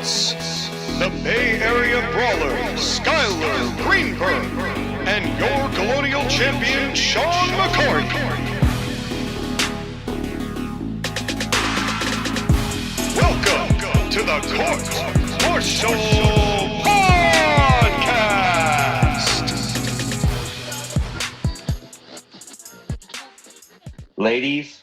hosts, the Bay Area Brawler, Skylar Greenberg, and your Colonial Champion, Sean McCartney. Welcome to the Court Martial Podcast! Ladies,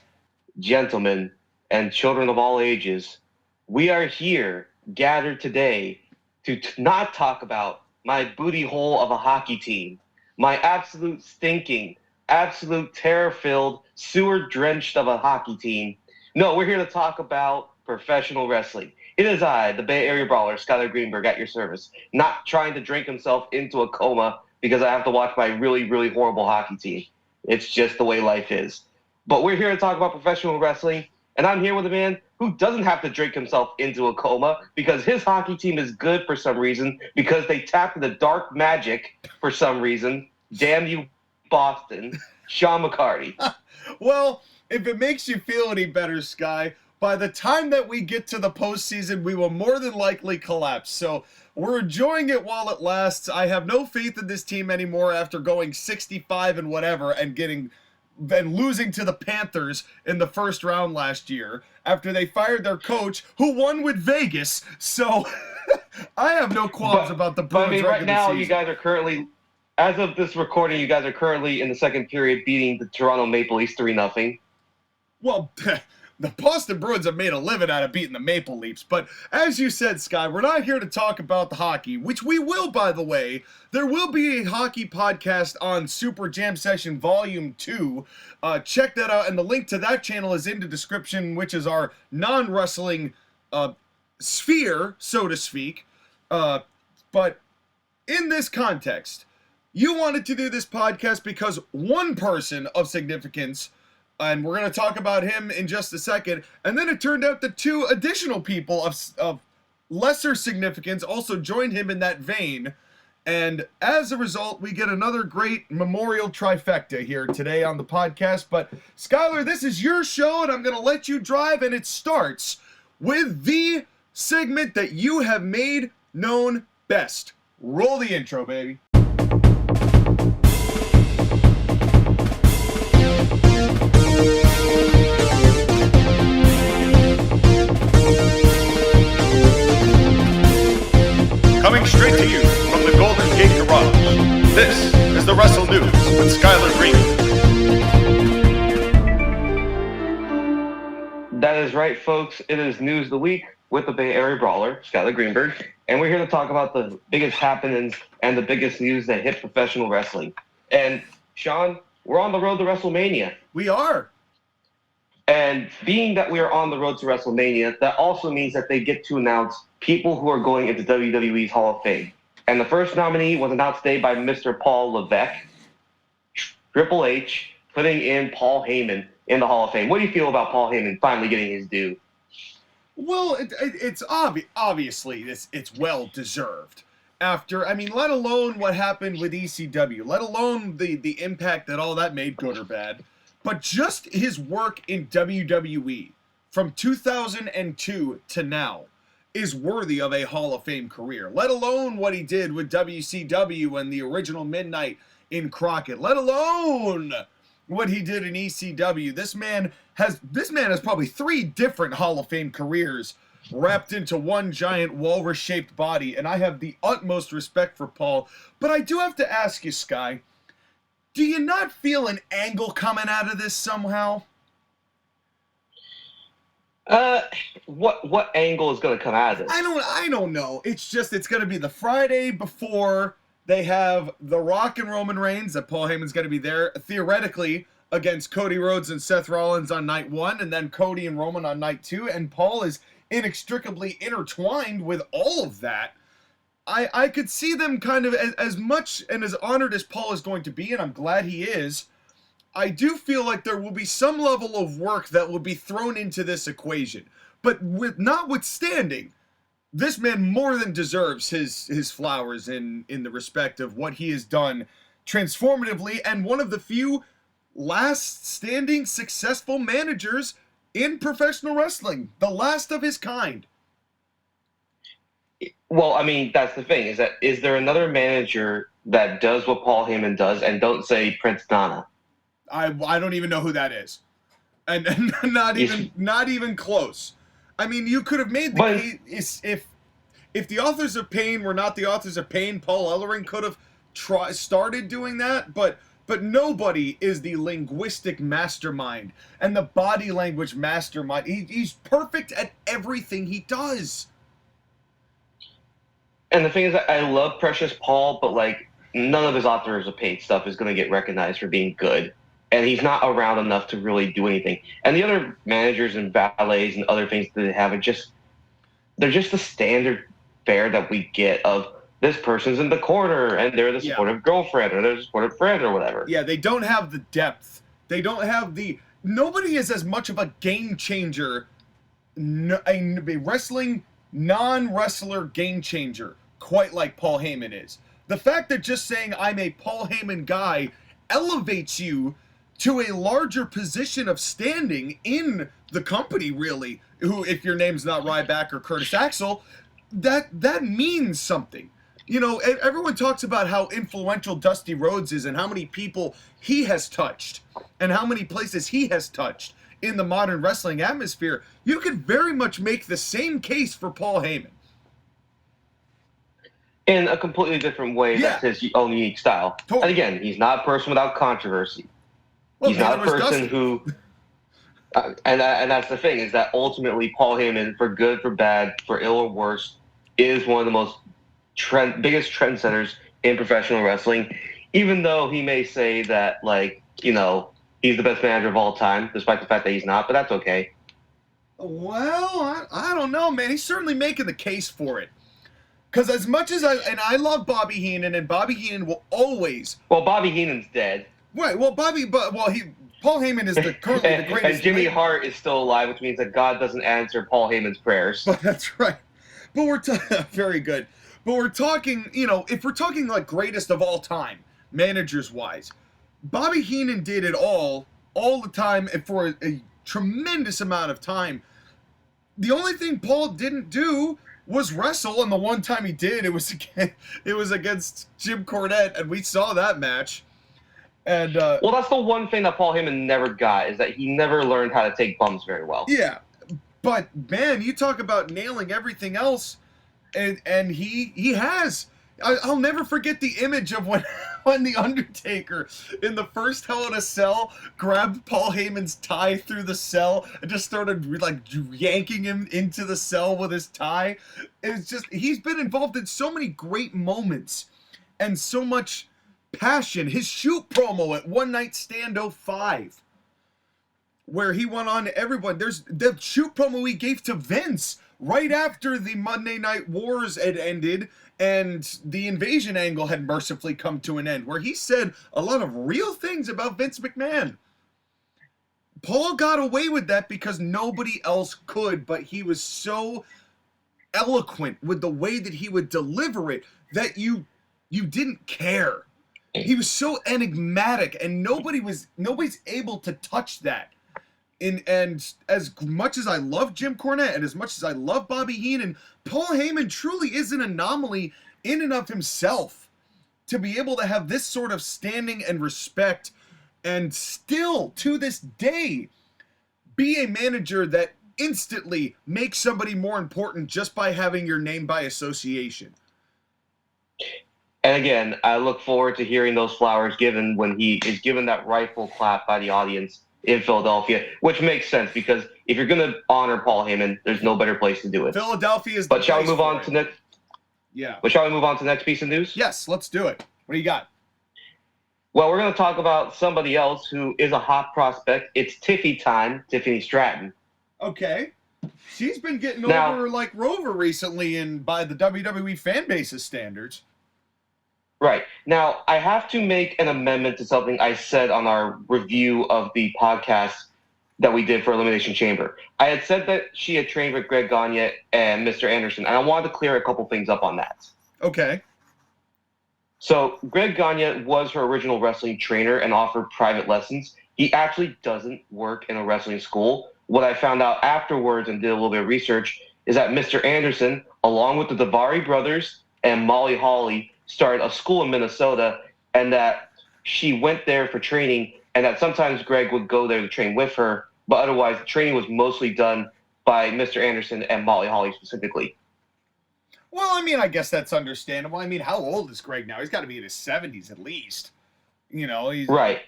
gentlemen, and children of all ages, we are here gathered today to not talk about my booty hole of a hockey team, my absolute stinking, absolute terror-filled, sewer-drenched of a hockey team. No, we're here to talk about professional wrestling. It is I, the Bay Area Brawler, Skylar Greenberg, at your service, not trying to drink himself into a coma because I have to watch my really, really horrible hockey team. It's just the way life is. But we're here to talk about professional wrestling, and I'm here with a man who doesn't have to drink himself into a coma because his hockey team is good for some reason, because they tapped into dark magic for some reason. Damn you, Boston. Sean McCartney. Well, if it makes you feel any better, Sky, by the time that we get to the postseason, we will more than likely collapse. So we're enjoying it while it lasts. I have no faith in this team anymore after going 65 and whatever and losing to the Panthers in the first round last year after they fired their coach who won with Vegas. So I have no qualms about the Bruins. But I mean, right now you guys are currently, as of this recording, you guys are currently in the second period beating the Toronto Maple Leafs 3-0. Well, the Boston Bruins have made a living out of beating the Maple Leafs. But as you said, Sky, we're not here to talk about the hockey, which we will, by the way. There will be a hockey podcast on Super Jam Session Volume 2. Check that out, and the link to that channel is in the description, which is our non-wrestling sphere, so to speak. But in this context, you wanted to do this podcast because one person of significance, and we're going to talk about him in just a second, and then it turned out that two additional people of lesser significance also joined him in that vein, and as a result, we get another great memorial trifecta here today on the podcast. But Skylar, this is your show, and I'm going to let you drive, and it starts with the segment that you have made known best. Roll the intro, baby. Coming straight to you from the Golden Gate Garage, this is the Wrestle News with Skylar Greenberg. That is right, folks. It is News of the Week with the Bay Area Brawler, Skylar Greenberg, and we're here to talk about the biggest happenings and the biggest news that hit professional wrestling. And, Sean, we're on the road to WrestleMania. We are. And being that we are on the road to WrestleMania, that also means that they get to announce people who are going into WWE's Hall of Fame. And the first nominee was announced today by Mr. Paul Levesque, Triple H, putting in Paul Heyman in the Hall of Fame. What do you feel about Paul Heyman finally getting his due? Well, it's obviously it's well deserved. After, I mean, let alone what happened with ECW, let alone the impact that all that made, good or bad, but just his work in WWE from 2002 to now is worthy of a Hall of Fame career, let alone what he did with WCW and the original Midnight in Crockett, let alone what he did in ECW. This man has probably 3 different Hall of Fame careers wrapped into one giant walrus-shaped body, and I have the utmost respect for Paul. But I do have to ask you, Sky, do you not feel an angle coming out of this somehow? What angle is going to come out of this? I don't know. It's going to be the Friday before they have The Rock and Roman Reigns, that Paul Heyman's going to be there, theoretically, against Cody Rhodes and Seth Rollins on night 1, and then Cody and Roman on night 2, and Paul is inextricably intertwined with all of that. I could see them kind of, as much and as honored as Paul is going to be, and I'm glad he is, I do feel like there will be some level of work that will be thrown into this equation. But notwithstanding, this man more than deserves his flowers in the respect of what he has done transformatively, and one of the few last standing successful managers in professional wrestling, the last of his kind. Well, I mean, that's the thing. Is there another manager that does what Paul Heyman does, and don't say Prince Nana? I don't even know who that is, and not even close. I mean, you could have made the case if the Authors of Pain were not the Authors of Pain, Paul Ellering could have started doing that, but nobody is the linguistic mastermind and the body language mastermind. He's perfect at everything he does. And the thing is that I love Precious Paul, but like none of his Authors of Pain stuff is going to get recognized for being good. And he's not around enough to really do anything. And the other managers and valets and other things that they have they're just the standard fare that we get of this person's in the corner and they're the supportive girlfriend or they're the supportive friend or whatever. Yeah, they don't have the depth. They don't have nobody is as much of a game changer, a wrestling non-wrestler game changer, quite like Paul Heyman is. The fact that just saying I'm a Paul Heyman guy elevates you to a larger position of standing in the company, really, who, if your name's not Ryback or Curtis Axel, that means something. You know, everyone talks about how influential Dusty Rhodes is and how many people he has touched and how many places he has touched in the modern wrestling atmosphere. You could very much make the same case for Paul Heyman. In a completely different way, that's his own unique style. Totally. And again, he's not a person without controversy. Well, he's not a person who... and that's the thing, is that ultimately Paul Heyman, for good, for bad, for ill or worse, is one of the most biggest trendsetters in professional wrestling, even though he may say that, like, you know, he's the best manager of all time, despite the fact that he's not, but that's okay. Well, I don't know, man. He's certainly making the case for it. Because as much as I love Bobby Heenan, and Bobby Heenan will always... Well, Bobby Heenan's dead. Right, well, Paul Heyman is currently the greatest... And Jimmy Hart is still alive, which means that God doesn't answer Paul Heyman's prayers. But that's right. But we're... very good. But we're talking, you know, if we're talking like greatest of all time, managers-wise, Bobby Heenan did it all the time, and for a tremendous amount of time. The only thing Paul didn't do was wrestle, and the one time he did, it was against Jim Cornette, and we saw that match. And well, that's the one thing that Paul Heyman never got, is that he never learned how to take bumps very well. Yeah, but man, you talk about nailing everything else, and he has. I'll never forget the image of when the Undertaker in the first Hell in a Cell grabbed Paul Heyman's tie through the cell and just started like yanking him into the cell with his tie. It's just, he's been involved in so many great moments and so much passion. His shoot promo at One Night Stand 05, where he went on to everyone. There's the shoot promo he gave to Vince right after the Monday Night Wars had ended and the invasion angle had mercifully come to an end, where he said a lot of real things about Vince McMahon. Paul got away with that because nobody else could, but he was so eloquent with the way that he would deliver it that you didn't care. He was so enigmatic, and nobody's able to touch that. And as much as I love Jim Cornette and as much as I love Bobby Heenan, Paul Heyman truly is an anomaly in and of himself to be able to have this sort of standing and respect and still, to this day, be a manager that instantly makes somebody more important just by having your name by association. And again, I look forward to hearing those flowers given when he is given that rightful clap by the audience in Philadelphia, which makes sense because if you're going to honor Paul Heyman, there's no better place to do it. Philadelphia is. But shall we move on to next? Yeah. But shall we move on to the next piece of news? Yes, let's do it. What do you got? Well, we're going to talk about somebody else who is a hot prospect. It's Tiffy time, Tiffany Stratton. Okay. She's been getting over like Rover recently by the WWE fan base's standards. Right. Now, I have to make an amendment to something I said on our review of the podcast that we did for Elimination Chamber. I had said that she had trained with Greg Gagne and Mr. Anderson, and I wanted to clear a couple things up on that. Okay. So, Greg Gagne was her original wrestling trainer and offered private lessons. He actually doesn't work in a wrestling school. What I found out afterwards and did a little bit of research is that Mr. Anderson, along with the Davari brothers and Molly Holly, started a school in Minnesota, and that she went there for training, and that sometimes Greg would go there to train with her, but otherwise the training was mostly done by Mr. Anderson and Molly Holly specifically. Well, I mean, I guess that's understandable. I mean, how old is Greg now? He's got to be in his 70s at least. You know, he's... Right.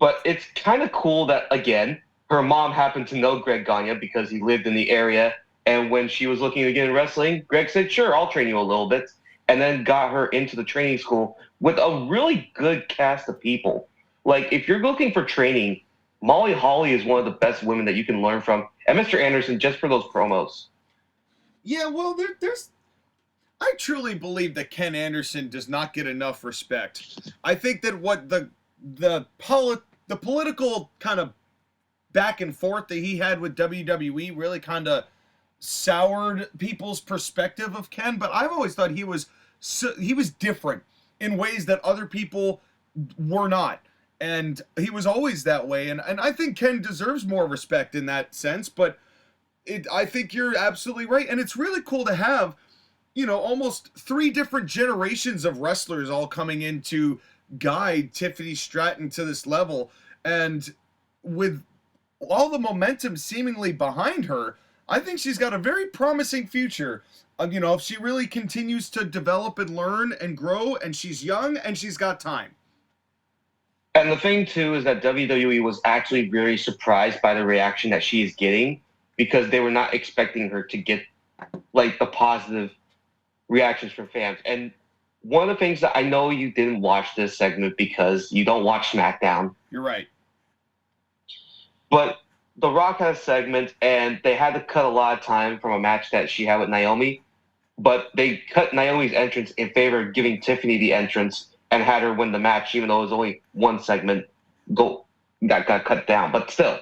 But it's kind of cool that, again, her mom happened to know Greg Gagne because he lived in the area. And when she was looking to get in wrestling, Greg said, sure, I'll train you a little bit. And then got her into the training school with a really good cast of people. Like, if you're looking for training, Molly Holly is one of the best women that you can learn from. And Mr. Anderson, just for those promos. Yeah, well, there's... I truly believe that Ken Anderson does not get enough respect. I think that what the political kind of back and forth that he had with WWE really kind of soured people's perspective of Ken, but I've always thought he was different in ways that other people were not. And he was always that way, and I think Ken deserves more respect in that sense, but I think you're absolutely right, and it's really cool to have, you know, almost 3 different generations of wrestlers all coming in to guide Tiffany Stratton to this level. And with all the momentum seemingly behind her, I think she's got a very promising future. You know, if she really continues to develop and learn and grow, and she's young and she's got time. And the thing, too, is that WWE was actually very surprised by the reaction that she is getting because they were not expecting her to get, like, the positive reactions from fans. And one of the things that I know you didn't watch this segment because you don't watch SmackDown. You're right. But The Rock had a segment, and they had to cut a lot of time from a match that she had with Naomi. But they cut Naomi's entrance in favor of giving Tiffany the entrance and had her win the match, even though it was only one segment that got cut down. But still,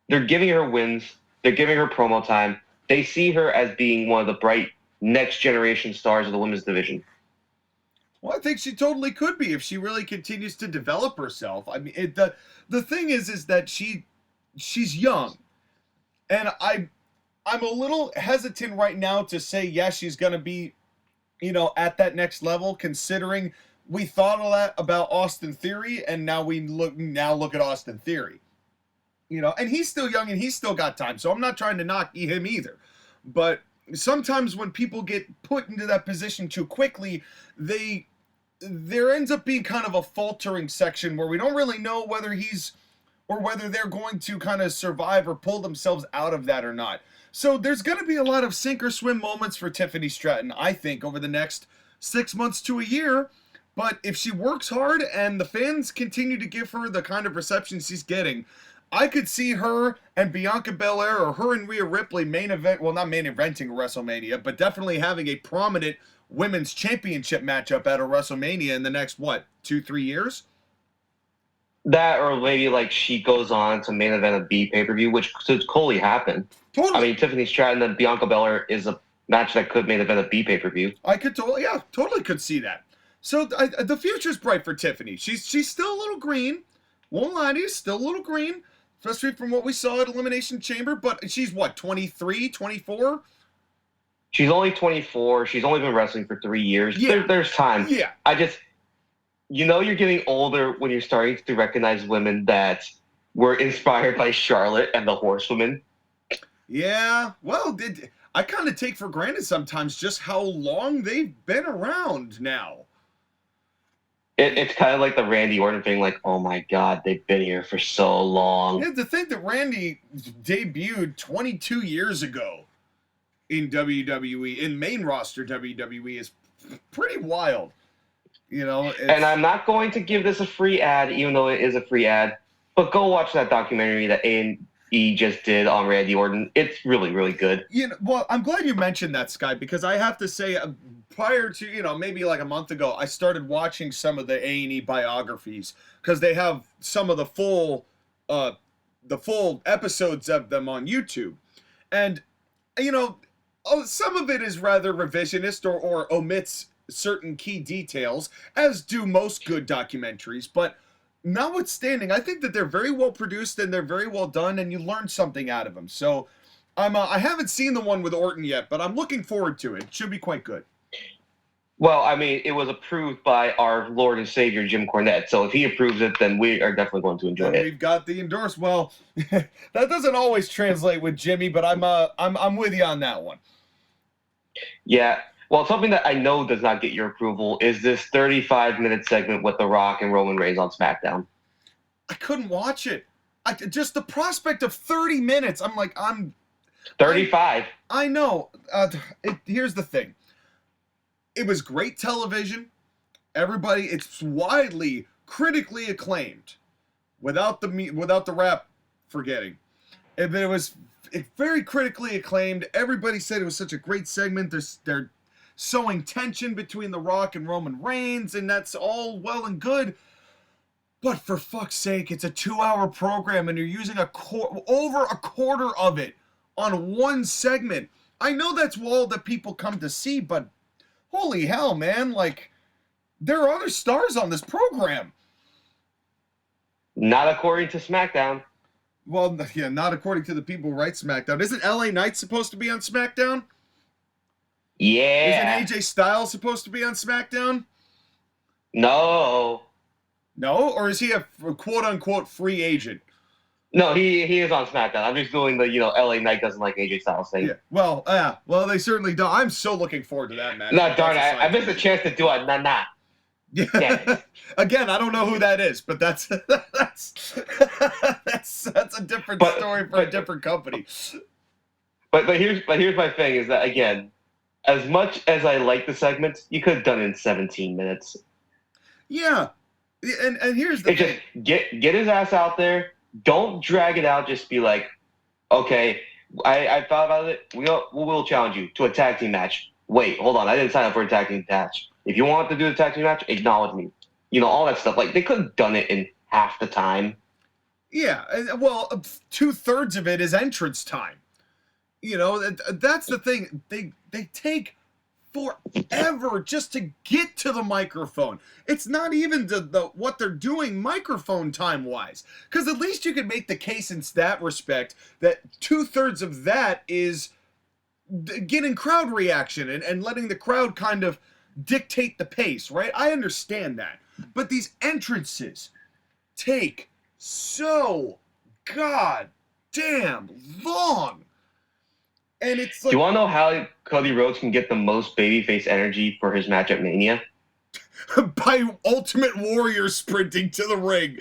they're giving her wins. They're giving her promo time. They see her as being one of the bright next generation stars of the women's division. Well, I think she totally could be if she really continues to develop herself. I mean, the thing is that she's young, and I'm a little hesitant right now to say yes, she's going to be, you know, at that next level, considering we thought a lot about Austin Theory, and now look at Austin Theory. You know, and he's still young and he's still got time, so I'm not trying to knock him either. But sometimes when people get put into that position too quickly, there ends up being kind of a faltering section where we don't really know whether they're going to kind of survive or pull themselves out of that or not. So there's going to be a lot of sink or swim moments for Tiffany Stratton, I think, over the next 6 months to a year. But if she works hard and the fans continue to give her the kind of reception she's getting, I could see her and Bianca Belair, or her and Rhea Ripley not main eventing WrestleMania, but definitely having a prominent women's championship matchup at a WrestleMania in the next, 2-3 years? That, or maybe like she goes on to main event a B pay-per-view, which could totally happen. Totally. I mean, Tiffany Stratton and Bianca Belair is a match that could main event a B pay-per-view. I could totally could see that. So the future's bright for Tiffany. She's still a little green. Won't lie to you, still a little green. Especially from what we saw at Elimination Chamber, but she's 23, 24? She's only 24. She's only been wrestling for 3 years. Yeah. There's time. Yeah. You're getting older when you're starting to recognize women that were inspired by Charlotte and the Horsewomen. Yeah. Well, I kind of take for granted sometimes just how long they've been around now. It's kind of like the Randy Orton thing, like, oh my God, they've been here for so long. Yeah, to think that Randy debuted 22 years ago in WWE, in main roster WWE, is pretty wild. You know, and I'm not going to give this a free ad, even though it is a free ad, but go watch that documentary that A&E just did on Randy Orton. It's really, really good. You know, well, I'm glad you mentioned that, Sky, because I have to say, prior to, maybe like a month ago, I started watching some of the A&E biographies because they have some of the full episodes of them on YouTube. And, some of it is rather revisionist or omits certain key details, as do most good documentaries. But notwithstanding, I think that they're very well produced and they're very well done, and you learn something out of them. So I haven't seen the one with Orton yet, but I'm looking forward to it. It should be quite good. Well, I mean, it was approved by our Lord and Savior, Jim Cornette. So if he approves it, then we are definitely going to enjoy And it. we've got the endorsement. Well, that doesn't always translate with Jimmy, but I'm with you on that one. Yeah. Well, something that I know does not get your approval is this 35-minute segment with The Rock and Roman Reigns on SmackDown. I couldn't watch it. Just the prospect of 30 minutes. I'm like, 35. I know. Here's the thing. It was great television. It's widely critically acclaimed, without the rap forgetting. It was very critically acclaimed. Everybody said it was such a great segment. They're sowing tension between The Rock and Roman Reigns, and that's all well and good. But for fuck's sake, it's a 2-hour program, and you're using over a quarter of it on one segment. I know that's all that people come to see, but holy hell, man, like, there are other stars on this program. Not according to SmackDown. Well, yeah, not according to the people who write SmackDown. Isn't LA Knight supposed to be on SmackDown? Yeah. Isn't AJ Styles supposed to be on SmackDown? No. No? Or is he a quote-unquote free agent? No, he is on SmackDown. I'm just doing the, LA Knight doesn't like AJ Styles thing. Yeah. Well, they certainly don't. I'm so looking forwud to that match. No, darn it. I missed a chance to do it. Nah. Yeah. Again, I don't know who that is, but that's a different story for a different company. But here's my thing is that, again, as much as I like the segments, you could have done it in 17 minutes. Yeah. And here's the thing. Just get his ass out there. Don't drag it out. Just be like, okay, I thought about it. We'll challenge you to a tag team match. Wait, hold on. I didn't sign up for a tag team match. If you want to do the tag team match, acknowledge me. All that stuff. Like, they could have done it in half the time. Yeah. Well, 2/3 of it is entrance time. That's the thing. They take forever just to get to the microphone. It's not even the what they're doing microphone time wise, because at least you could make the case in that respect that 2/3 of that is getting crowd reaction and letting the crowd kind of dictate the pace, right? I understand that, but these entrances take so goddamn long. And it's like, do you want to know how Cody Rhodes can get the most babyface energy for his match at Mania? By Ultimate Warrior sprinting to the ring.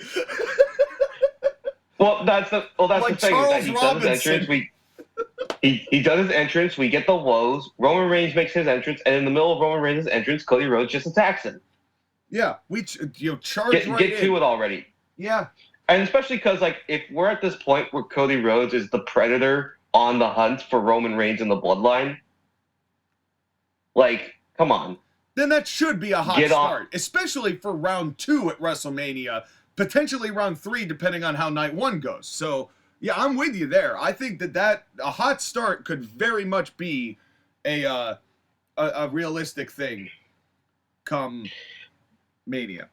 Well, that's the thing. Charles He Robinson. does his entrance. He does his entrance. We get the woes. Roman Reigns makes his entrance, and in the middle of Roman Reigns' entrance, Cody Rhodes just attacks him. Yeah, we charge get right to it already. Yeah, and especially because if we're at this point where Cody Rhodes is the predator on the hunt for Roman Reigns in the bloodline, come on. Then that should be a hot start, especially for round 2 at WrestleMania, potentially round 3 depending on how night 1 goes. So yeah, I'm with you there. I think that a hot start could very much be a realistic thing come Mania.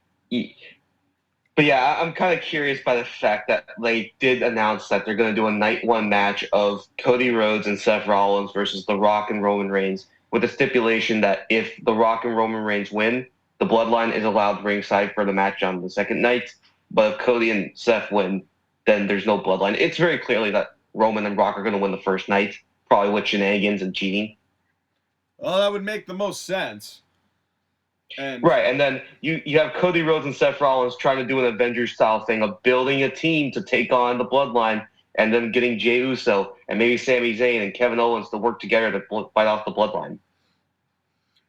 But yeah, I'm kind of curious by the fact that they did announce that they're going to do a night 1 match of Cody Rhodes and Seth Rollins versus The Rock and Roman Reigns, with a stipulation that if The Rock and Roman Reigns win, the Bloodline is allowed ringside for the match on the second night. But if Cody and Seth win, then there's no Bloodline. It's very clearly that Roman and Rock are going to win the first night, probably with shenanigans and cheating. Well, that would make the most sense. Right, and then you have Cody Rhodes and Seth Rollins trying to do an Avengers-style thing of building a team to take on the Bloodline, and then getting Jey Uso and maybe Sami Zayn and Kevin Owens to work together to fight off the Bloodline.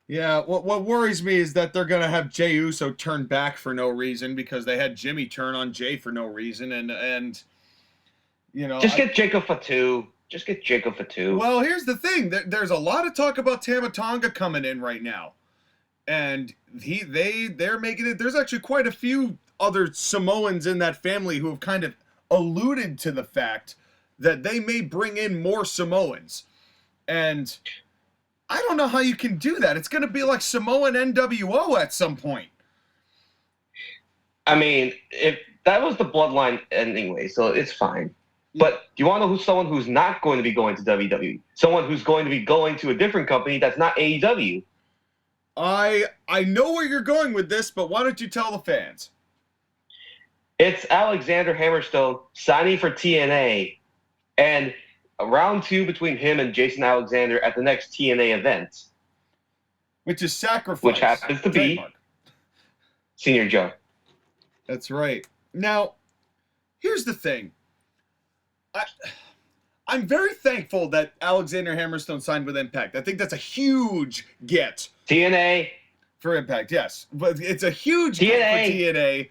Yeah, what worries me is that they're going to have Jey Uso turn back for no reason because they had Jimmy turn on Jey for no reason, and Just get Jacob Fatu. Just get Jacob Fatu. Well, here's the thing. There's a lot of talk about Tama Tonga coming in right now. And they're making it. There's actually quite a few other Samoans in that family who have kind of alluded to the fact that they may bring in more Samoans. And I don't know how you can do that. It's going to be like Samoan NWO at some point. I mean, if that was the Bloodline anyway, so it's fine. But do you want to know someone who's not going to be going to WWE? Someone who's going to be going to a different company that's not AEW. I know where you're going with this, but why don't you tell the fans? It's Alexander Hammerstone signing for TNA, and a round 2 between him and Jason Alexander at the next TNA event. Which is Sacrifice. Which happens to be Senior Joe. That's right. Now, here's the thing. I'm very thankful that Alexander Hammerstone signed with Impact. I think that's a huge get. TNA. For Impact, yes. But it's a huge get for TNA,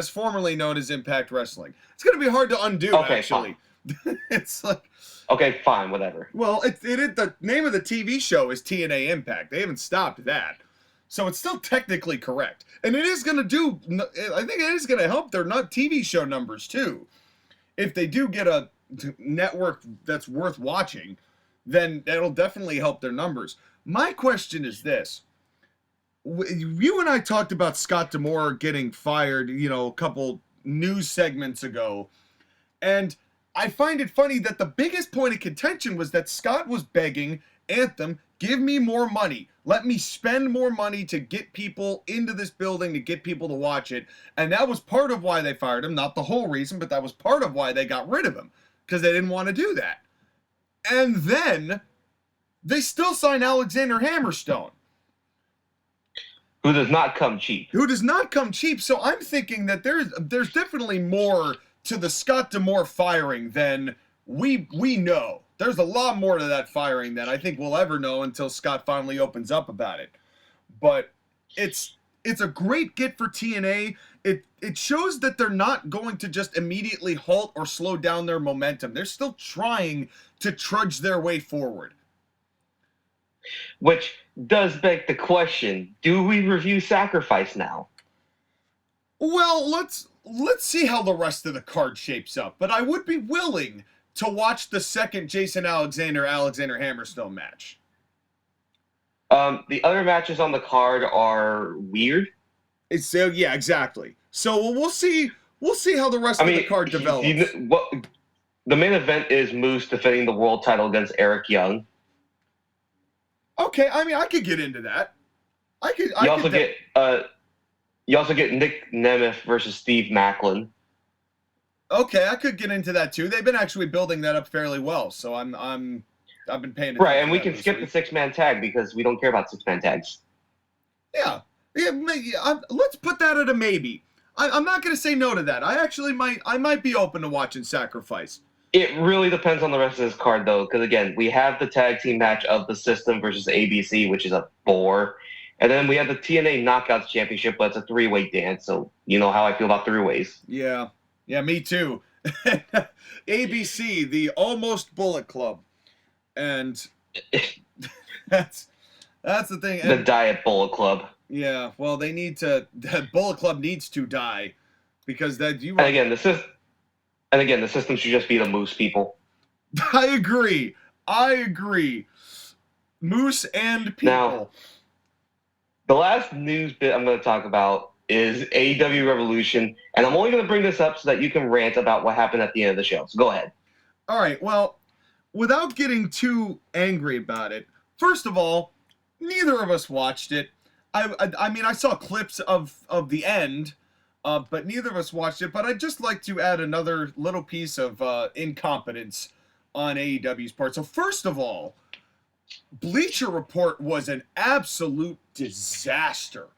formerly known as Impact Wrestling. It's going to be hard to undo, actually. It's like... Okay, fine, whatever. Well, the name of the TV show is TNA Impact. They haven't stopped that. So it's still technically correct. And it is going to I think it is going to help their TV show numbers, too. If they do get a network that's worth watching, then that'll definitely help their numbers. My question is this. You and I talked about Scott D'Amore getting fired, a couple news segments ago. And I find it funny that the biggest point of contention was that Scott was begging Anthem, give me more money. Let me spend more money to get people into this building, to get people to watch it. And that was part of why they fired him. Not the whole reason, but that was part of why they got rid of him. Because they didn't want to do that. And then they still sign Alexander Hammerstone. Who does not come cheap. So I'm thinking that there's definitely more to the Scott D'Amore firing than we know. There's a lot more to that firing than I think we'll ever know until Scott finally opens up about it. But it's a great get for TNA. It shows that they're not going to just immediately halt or slow down their momentum. They're still trying to trudge their way forward. Which does beg the question, do we review Sacrifice now? Well, let's see how the rest of the card shapes up. But I would be willing to watch the second Jason Alexander Hammerstone match. The other matches on the card are weird. Yeah, exactly. So we'll see how the rest of the card develops. The main event is Moose defending the world title against Eric Young. Okay, I could get into that. You also get Nick Nemeth versus Steve Macklin. Okay, I could get into that too. They've been actually building that up fairly well, so I've been paying attention. Right, and we can skip the 6-man tag because we don't care about 6-man tags. Yeah. Let's put that at a maybe. I'm not going to say no to that. I might be open to watching Sacrifice. It really depends on the rest of this card, though, because, again, we have the tag team match of the System versus ABC, which is a bore. And then we have the TNA Knockouts Championship, but it's a 3-way dance, so you know how I feel about 3-ways. Yeah, me too. ABC, the Almost Bullet Club. And that's the thing. The Diet Bullet Club. Yeah, well, the Bullet Club needs to die. Because And again, the System should just be the Moose people. I agree. Moose and people. Now, the last news bit I'm going to talk about is AEW Revolution, and I'm only going to bring this up so that you can rant about what happened at the end of the show. So go ahead. All right, well, without getting too angry about it, first of all, neither of us watched it. I saw clips of the end, but neither of us watched it. But I'd just like to add another little piece of incompetence on AEW's part. So first of all, Bleacher Report was an absolute disaster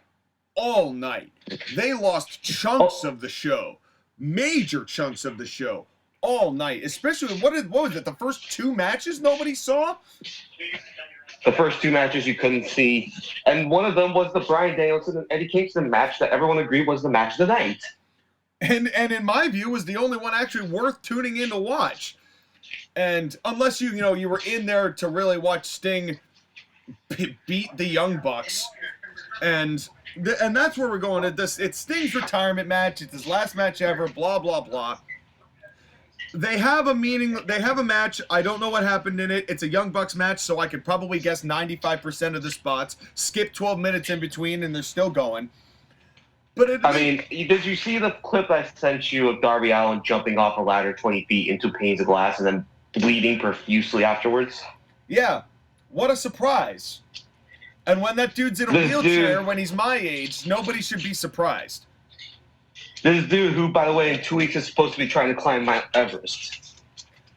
all night. They lost chunks of the show, major chunks of the show all night. Especially, what was it, the first 2 matches nobody saw? The first 2 matches you couldn't see. And one of them was the Bryan Danielson and Eddie Kingston match that everyone agreed was the match of the night. And in my view, was the only one actually worth tuning in to watch. And unless you were in there to really watch Sting beat the Young Bucks. And that's where we're going. It's Sting's retirement match. It's his last match ever, blah, blah, blah. They have a match. I don't know what happened in it. It's a Young Bucks match, so I could probably guess 95% of the spots. Skip 12 minutes in between, and they're still going. But it, I mean, did you see the clip I sent you of Darby Allin jumping off a ladder 20 feet into panes of glass and then bleeding profusely afterwards? yeah, what a surprise. And when that dude's in a This wheelchair, dude- when he's my age, nobody should be surprised. This dude, who, by the way, in 2 weeks is supposed to be trying to climb Mount Everest.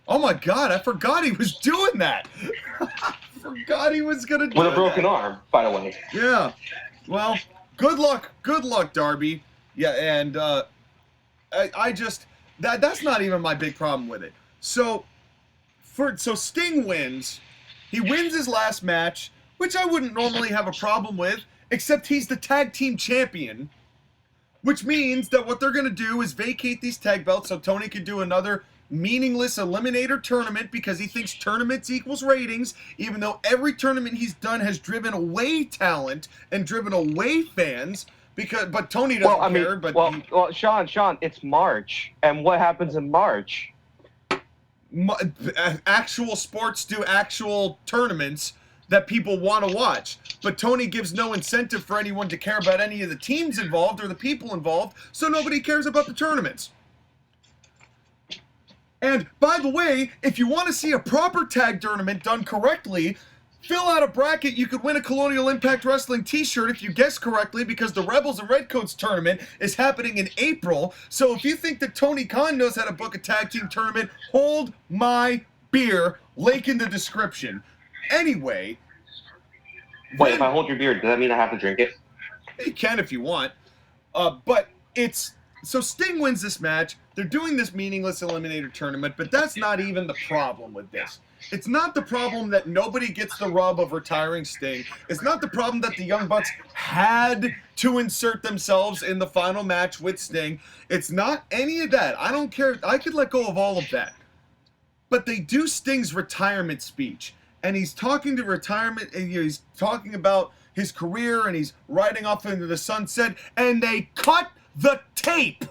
Oh my God, I forgot he was doing that. I forgot he was going to do With a broken that. arm, by the way. Yeah. Well, good luck, Darby. Yeah, and I just that's not even my big problem with it. So Sting wins. He wins his last match, which I wouldn't normally have a problem with, except he's the tag team champion, which means that what they're going to do is vacate these tag belts so Tony can do another meaningless eliminator tournament because he thinks tournaments equals ratings, even though every tournament he's done has driven away talent and driven away fans. But Tony doesn't care. But Sean, it's March, and what happens in March? Actual sports do actual tournaments that people want to watch, but Tony gives no incentive for anyone to care about any of the teams involved or the people involved, so nobody cares about the tournaments. And by the way, if you want to see a proper tag tournament done correctly, fill out a bracket. You could win a Colonial Impact Wrestling t-shirt if you guess correctly, because the Rebels and Redcoats tournament is happening in April. So if you think that Tony Khan knows how to book a tag team tournament, hold my beer. Link in the description. Anyway. Wait, if I hold your beer, does that mean I have to drink it? You can if you want. But it's... So Sting wins this match. They're doing this meaningless eliminator tournament, but that's not even the problem with this. It's not the problem that nobody gets the rub of retiring Sting. It's not the problem that the Young Bucks had to insert themselves in the final match with Sting. It's not any of that. I don't care. I could let go of all of that. But they do Sting's retirement speech, and he's talking to retirement, and he's talking about his career, and he's riding off into the sunset, and they cut the tape.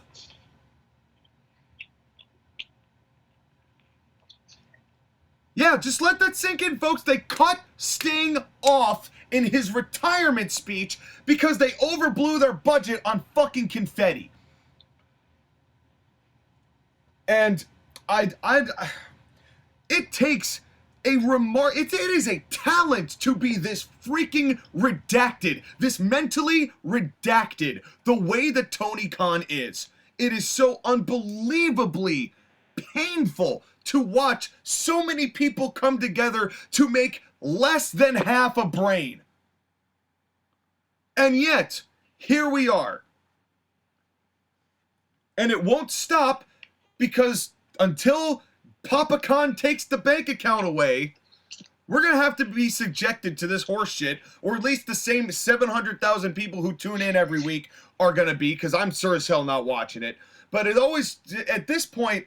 Yeah, just let that sink in, folks. They cut Sting off in his retirement speech because they overblew their budget on fucking confetti. And it takes a it is a talent to be this freaking redacted, this mentally redacted, the way that Tony Khan is. It is so unbelievably painful to watch so many people come together to make less than half a brain. And yet, here we are. And it won't stop because until Papa Khan takes the bank account away, we're going to have to be subjected to this horse shit, or at least the same 700,000 people who tune in every week are going to be, because I'm sure as hell not watching it. But it always, at this point,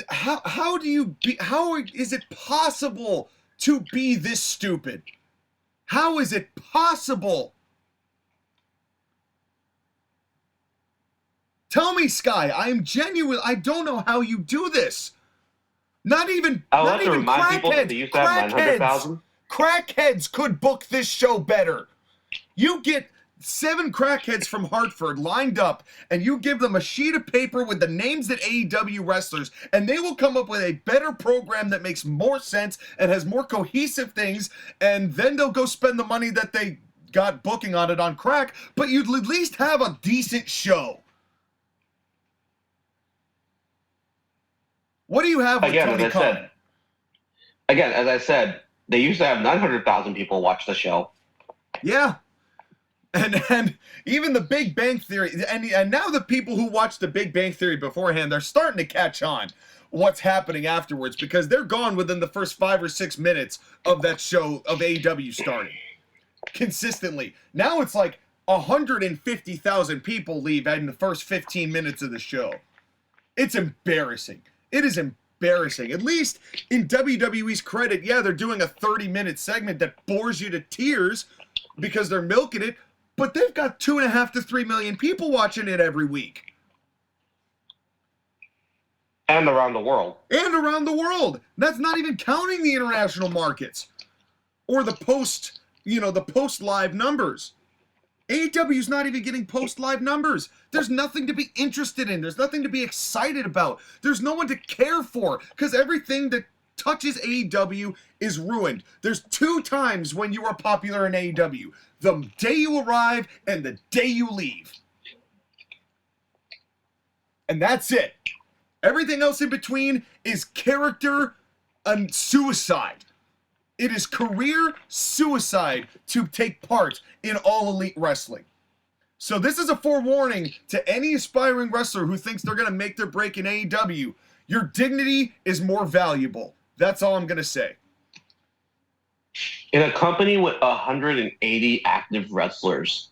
how is it possible to be this stupid? How is it possible? Tell me, Sky, I am genuine. I don't know how you do this. Not even crackheads could book this show better. You get 7 crackheads from Hartford lined up, and you give them a sheet of paper with the names of AEW wrestlers, and they will come up with a better program that makes more sense and has more cohesive things, and then they'll go spend the money that they got booking on it on crack, but you'd at least have a decent show. What do you have with Tony Khan? Again, as I said, they used to have 900,000 people watch the show. Yeah. And even the Big Bang Theory, and now the people who watched the Big Bang Theory beforehand, they're starting to catch on what's happening afterwards, because they're gone within the first 5 or 6 minutes of that show of AEW starting. Consistently. Now it's like 150,000 people leave in the first 15 minutes of the show. It's embarrassing. It is embarrassing. At least in WWE's credit, yeah, they're doing a 30-minute segment that bores you to tears because they're milking it, but they've got 2.5 to 3 million people watching it every week. And around the world. And around the world. That's not even counting the international markets or the post live numbers. AEW's not even getting post-live numbers. There's nothing to be interested in. There's nothing to be excited about. There's no one to care for because everything that touches AEW is ruined. There's 2 times when you are popular in AEW. The day you arrive and the day you leave. And that's it. Everything else in between is character and suicide. It is career suicide to take part in All Elite Wrestling. So this is a forewarning to any aspiring wrestler who thinks they're going to make their break in AEW. Your dignity is more valuable. That's all I'm going to say. In a company with 180 active wrestlers,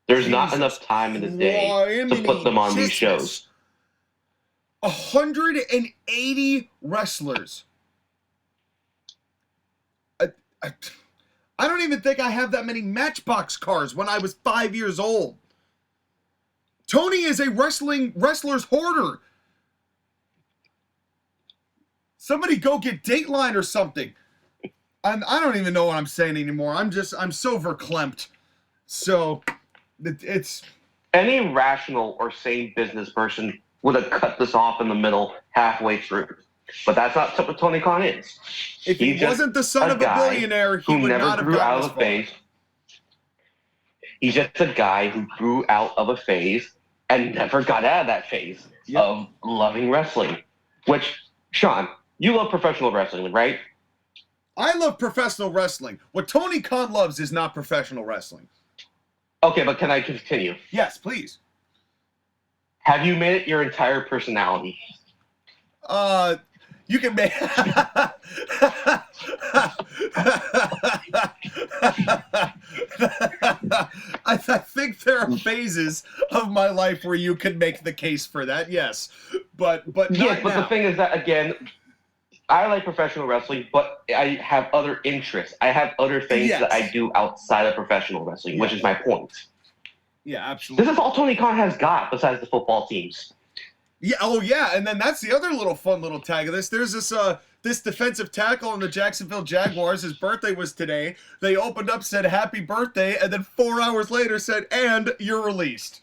there's not enough time in the day to put them on these shows. 180 wrestlers. I don't even think I have that many Matchbox cars when I was 5 years old. Tony is a wrestler's hoarder. Somebody go get Dateline or something. I don't even know what I'm saying anymore. I'm so verklempt. So, it's... Any rational or sane business person would have cut this off in the middle halfway through. But that's not what Tony Khan is. If he wasn't the son of a billionaire, he would not have gotten this far. He's just a guy who grew out of a phase and never got out of that phase of loving wrestling. Which, Sean, you love professional wrestling, right? I love professional wrestling. What Tony Khan loves is not professional wrestling. Okay, but can I continue? Yes, please. Have you made it your entire personality? You can make... I think there are phases of my life where you can make the case for that, yes. But yes, but now. The thing is that, again, I like professional wrestling, but I have other interests. I have other things that I do outside of professional wrestling, which is my point. Yeah, absolutely. This is all Tony Khan has got besides the football teams. Yeah, oh yeah, and then that's the other fun little tag of this. There's this defensive tackle on the Jacksonville Jaguars. His birthday was today. They opened up, said happy birthday, and then 4 hours later said, and you're released.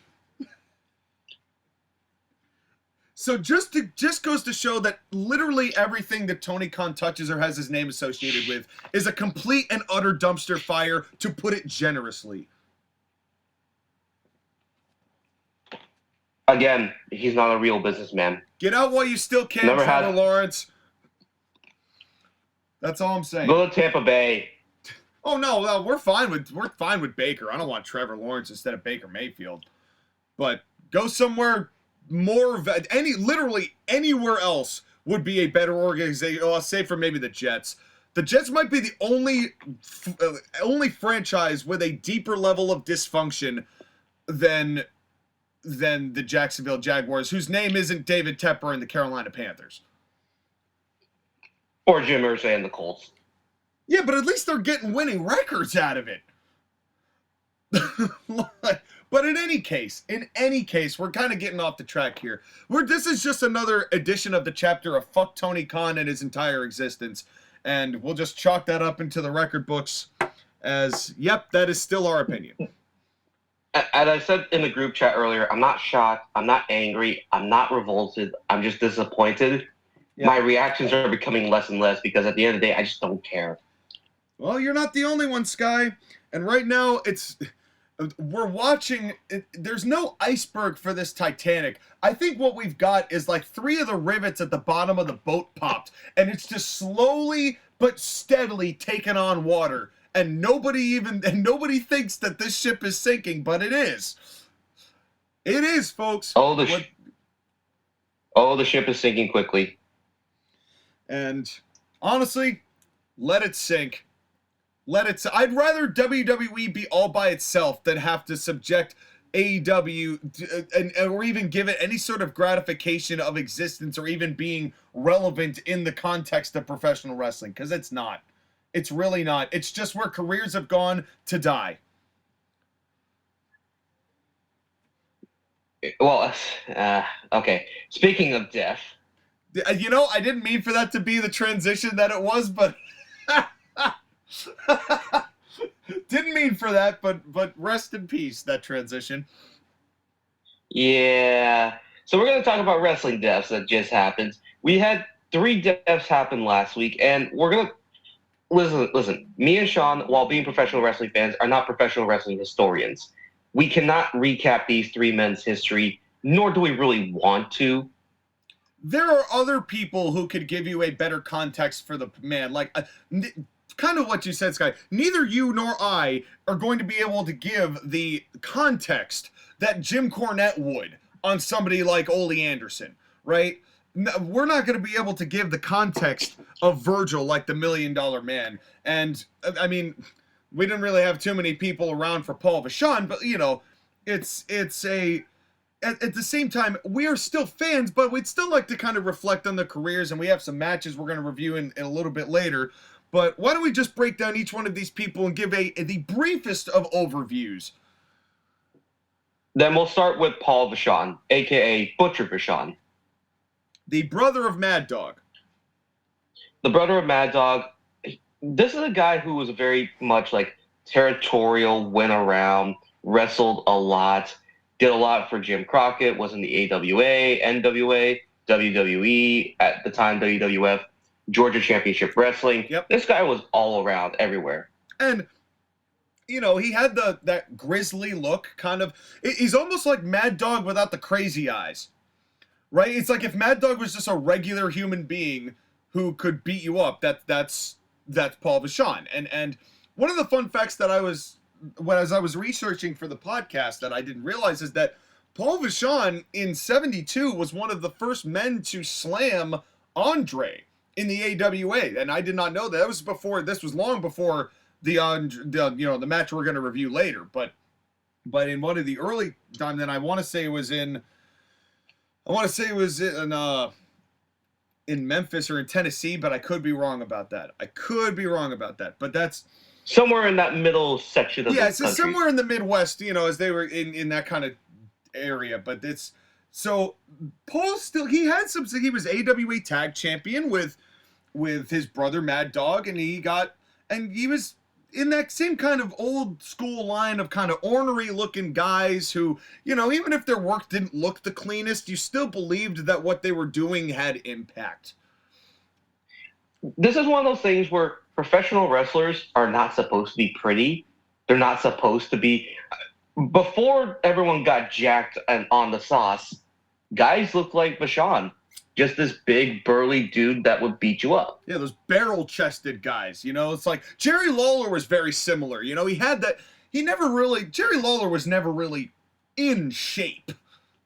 So just goes to show that literally everything that Tony Khan touches or has his name associated with is a complete and utter dumpster fire, to put it generously. Again, he's not a real businessman. Get out while you still can, Trevor Lawrence. That's all I'm saying. Go to Tampa Bay. Oh no, we're fine with Baker. I don't want Trevor Lawrence instead of Baker Mayfield. But go somewhere more. Literally anywhere else would be a better organization. I'll say for maybe the Jets. The Jets might be the only franchise with a deeper level of dysfunction than the Jacksonville Jaguars, whose name isn't David Tepper and the Carolina Panthers. Or Jim Irsay and the Colts. Yeah, but at least they're getting winning records out of it. But in any case, we're kind of getting off the track here. This is just another edition of the chapter of fuck Tony Khan and his entire existence. And we'll just chalk that up into the record books as, yep, that is still our opinion. As I said in the group chat earlier, I'm not shocked, I'm not angry, I'm not revolted, I'm just disappointed. Yeah. My reactions are becoming less and less because at the end of the day, I just don't care. Well, you're not the only one, Sky. And right now, we're watching, there's no iceberg for this Titanic. I think what we've got is like 3 of the rivets at the bottom of the boat popped. And it's just slowly but steadily taking on water. And nobody thinks that this ship is sinking, but it is. It is, folks. The ship is sinking quickly. And honestly, let it sink. I'd rather WWE be all by itself than have to subject AEW or even give it any sort of gratification of existence or even being relevant in the context of professional wrestling, because it's not. It's really not. It's just where careers have gone to die. Well, okay. Speaking of death. You know, I didn't mean for that to be the transition that it was, but... Didn't mean for that, but rest in peace, that transition. Yeah. So we're going to talk about wrestling deaths that just happened. We had 3 deaths happen last week, and we're going to listen. Me and Sean, while being professional wrestling fans, are not professional wrestling historians. We cannot recap these 3 men's history, nor do we really want to. There are other people who could give you a better context for the man. Like, kind of what you said, Sky. Neither you nor I are going to be able to give the context that Jim Cornette would on somebody like Ole Anderson, right? We're not going to be able to give the context of Virgil like the $1 Million Man. And, I mean, we didn't really have too many people around for Paul Vachon, but, you know, it's a... At the same time, we are still fans, but we'd still like to kind of reflect on the careers, and we have some matches we're going to review in a little bit later. But why don't we just break down each one of these people and give the briefest of overviews? Then we'll start with Paul Vachon, a.k.a. Butcher Vachon. The brother of Mad Dog. The brother of Mad Dog. This is a guy who was very much like territorial, went around, wrestled a lot, did a lot for Jim Crockett, was in the AWA, NWA, WWE, at the time WWF, Georgia Championship Wrestling. Yep. This guy was all around, everywhere. And, you know, he had that grisly look, kind of. He's almost like Mad Dog without the crazy eyes, right? It's like if Mad Dog was just a regular human being who could beat you up, that's Paul Vachon. And one of the fun facts that as I was researching for the podcast that I didn't realize is that Paul Vachon in 1972 was one of the first men to slam Andre in the AWA, and I did not know that. This was long before the match we're going to review later, but in one of the early time, then I want to say it was in Memphis or in Tennessee, but I could be wrong about that. But that's somewhere in that middle section of the country. Yeah, somewhere in the Midwest, you know, as they were in that kind of area. But it's so Paul he was AWA tag champion with his brother Mad Dog, and he was in that same kind of old school line of kind of ornery looking guys who, you know, even if their work didn't look the cleanest, you still believed that what they were doing had impact. This is one of those things where professional wrestlers are not supposed to be pretty. They're not supposed to be. Before everyone got jacked and on the sauce, guys looked like Vachon. Just this big, burly dude that would beat you up. Yeah, those barrel-chested guys, you know? It's like, Jerry Lawler was very similar, you know? He had that, Jerry Lawler was never really in shape,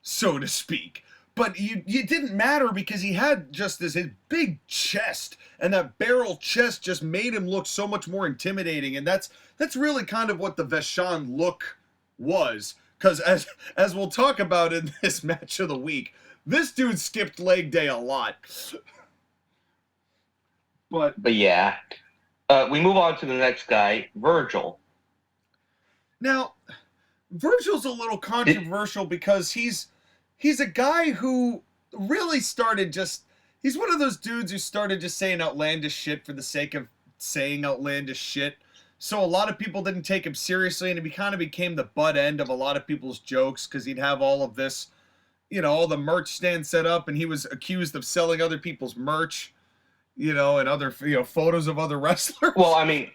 so to speak. But it didn't matter because he had just his big chest, and that barrel chest just made him look so much more intimidating, and that's really kind of what the Vachon look was. Because as we'll talk about in this match of the week, this dude skipped leg day a lot. But yeah. We move on to the next guy, Virgil. Now, Virgil's a little controversial because he's a guy who really started he's one of those dudes who started just saying outlandish shit for the sake of saying outlandish shit. So a lot of people didn't take him seriously, and he kind of became the butt end of a lot of people's jokes because he'd have all of this, you know, all the merch stand set up, and he was accused of selling other people's merch, you know, and other, you know, photos of other wrestlers. Well, I mean,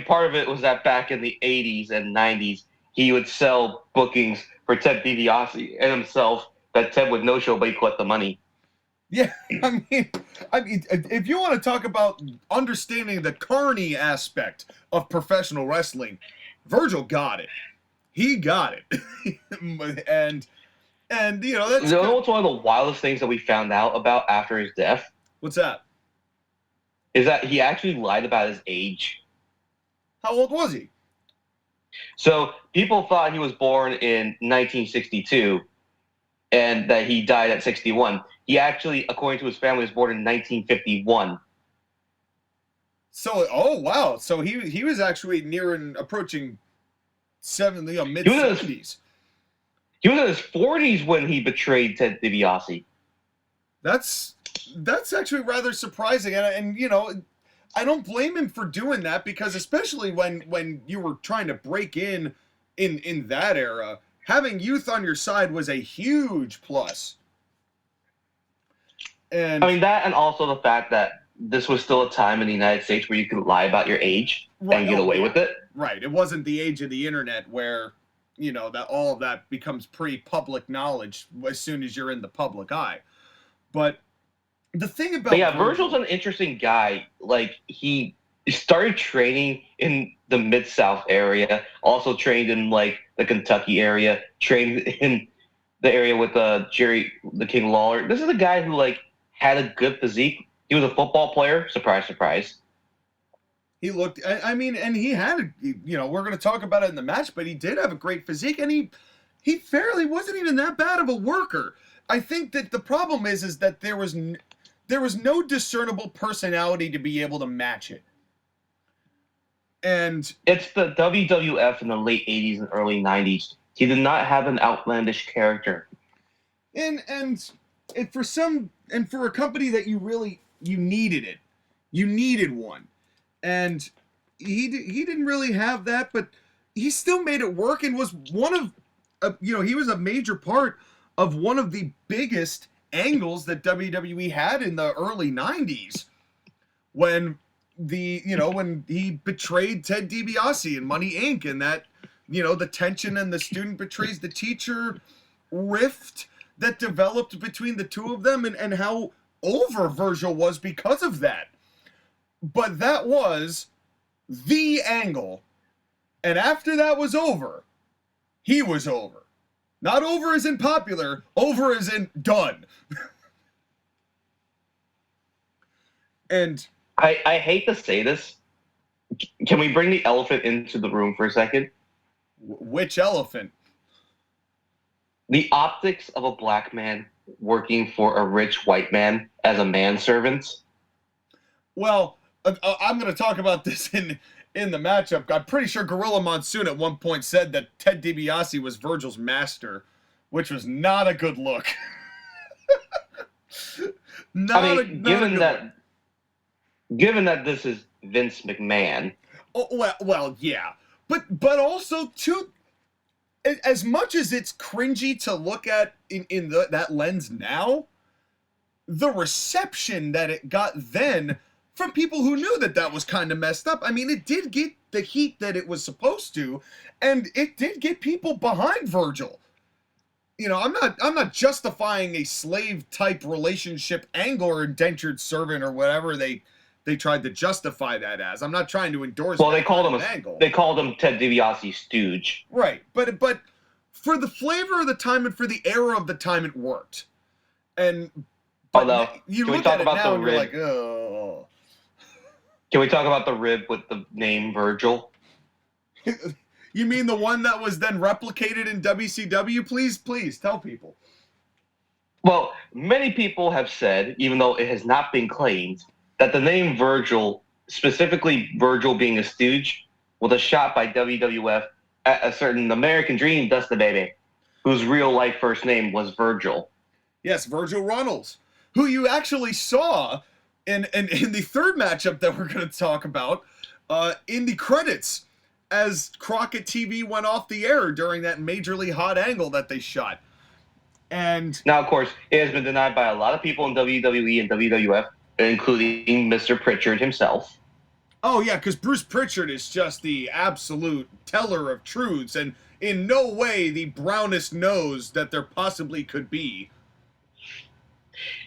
part of it was that back in the 80s and 90s, he would sell bookings for Ted DiBiase and himself that Ted would no-show, but he collect the money. Yeah, I mean, if you want to talk about understanding the carny aspect of professional wrestling, Virgil got it. He got it. And you know, that's... You know what's one of the wildest things that we found out about after his death? What's that? Is that he actually lied about his age. How old was he? So people thought he was born in 1962 and that he died at 61. He actually, according to his family, was born in 1951. So, oh wow! So he was actually approaching mid-70s. He was in his 40s when he betrayed Ted DiBiase. That's actually rather surprising, and you know, I don't blame him for doing that, because especially when you were trying to break in that era, having youth on your side was a huge plus. And I mean, that, and also the fact that this was still a time in the United States where you could lie about your age and get away with it. Right. It wasn't the age of the internet where, that all of that becomes pretty public knowledge as soon as you're in the public eye. But the thing about Virgil's an interesting guy. Like, he started training in the Mid-South area, also trained in, like, the Kentucky area, trained in the area with Jerry the King Lawler. This is a guy who, like, had a good physique. He was a football player. Surprise, surprise. He looked, I mean, and he had, we're going to talk about it in the match, but he did have a great physique, and he fairly wasn't even that bad of a worker. I think that the problem is that there was no discernible personality to be able to match it. And it's the WWF in the late 80s and early 90s. He did not have an outlandish character. And for a company that you needed it. You needed one. And he didn't really have that, but he still made it work, and was one of, he was a major part of one of the biggest angles that WWE had in the early 90s, when when he betrayed Ted DiBiase in Money Inc. and that, the tension and the student betrays the teacher rift that developed between the two of them, and how over Virgil was because of that. But that was the angle. And after that was over, he was over. Not over as in popular, over as in done. And I hate to say this. Can we bring the elephant into the room for a second? Which elephant? The optics of a black man working for a rich white man as a manservant. Well, I'm going to talk about this in the matchup. I'm pretty sure Gorilla Monsoon at one point said that Ted DiBiase was Virgil's master, which was not a good look. Given that this is Vince McMahon. Oh, well, yeah. But also, too, as much as it's cringy to look at in that lens now, the reception that it got then from people who knew that was kind of messed up. I mean, it did get the heat that it was supposed to, and it did get people behind Virgil. I'm not justifying a slave type relationship angle or indentured servant or whatever they tried to justify that as. I'm not trying to endorse. Well, they called him angle. They called him Ted DiBiase's stooge. Right, but for the flavor of the time and for the era of the time, it worked. And although, you look at it now and you're like, oh. Can we talk about the rib with the name Virgil? You mean the one that was then replicated in WCW? Please tell people. Well, many people have said, even though it has not been claimed, that the name Virgil, specifically Virgil being a stooge, was a shot by WWF at a certain American Dream Dusty Baby, whose real life first name was Virgil. Yes, Virgil Runnels, who you actually saw in the third matchup that we're going to talk about, in the credits, as Crockett TV went off the air during that majorly hot angle that they shot. And now, of course, it has been denied by a lot of people in WWE and WWF, including Mr. Pritchard himself. Oh, yeah, because Bruce Pritchard is just the absolute teller of truths, and in no way the brownest nose that there possibly could be.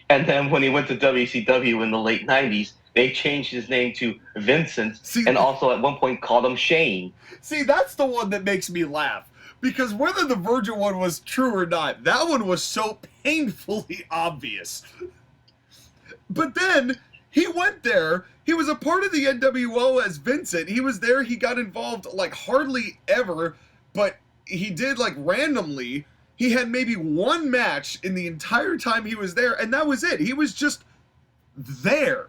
And then when he went to WCW in the late 90s, they changed his name to Vincent, and also at one point called him Shane. See, that's the one that makes me laugh. Because whether the Virgil one was true or not, that one was so painfully obvious. But then, he went there, he was a part of the NWO as Vincent, he was there, he got involved like hardly ever, but he did like randomly. He had maybe one match in the entire time he was there, and that was it. He was just there.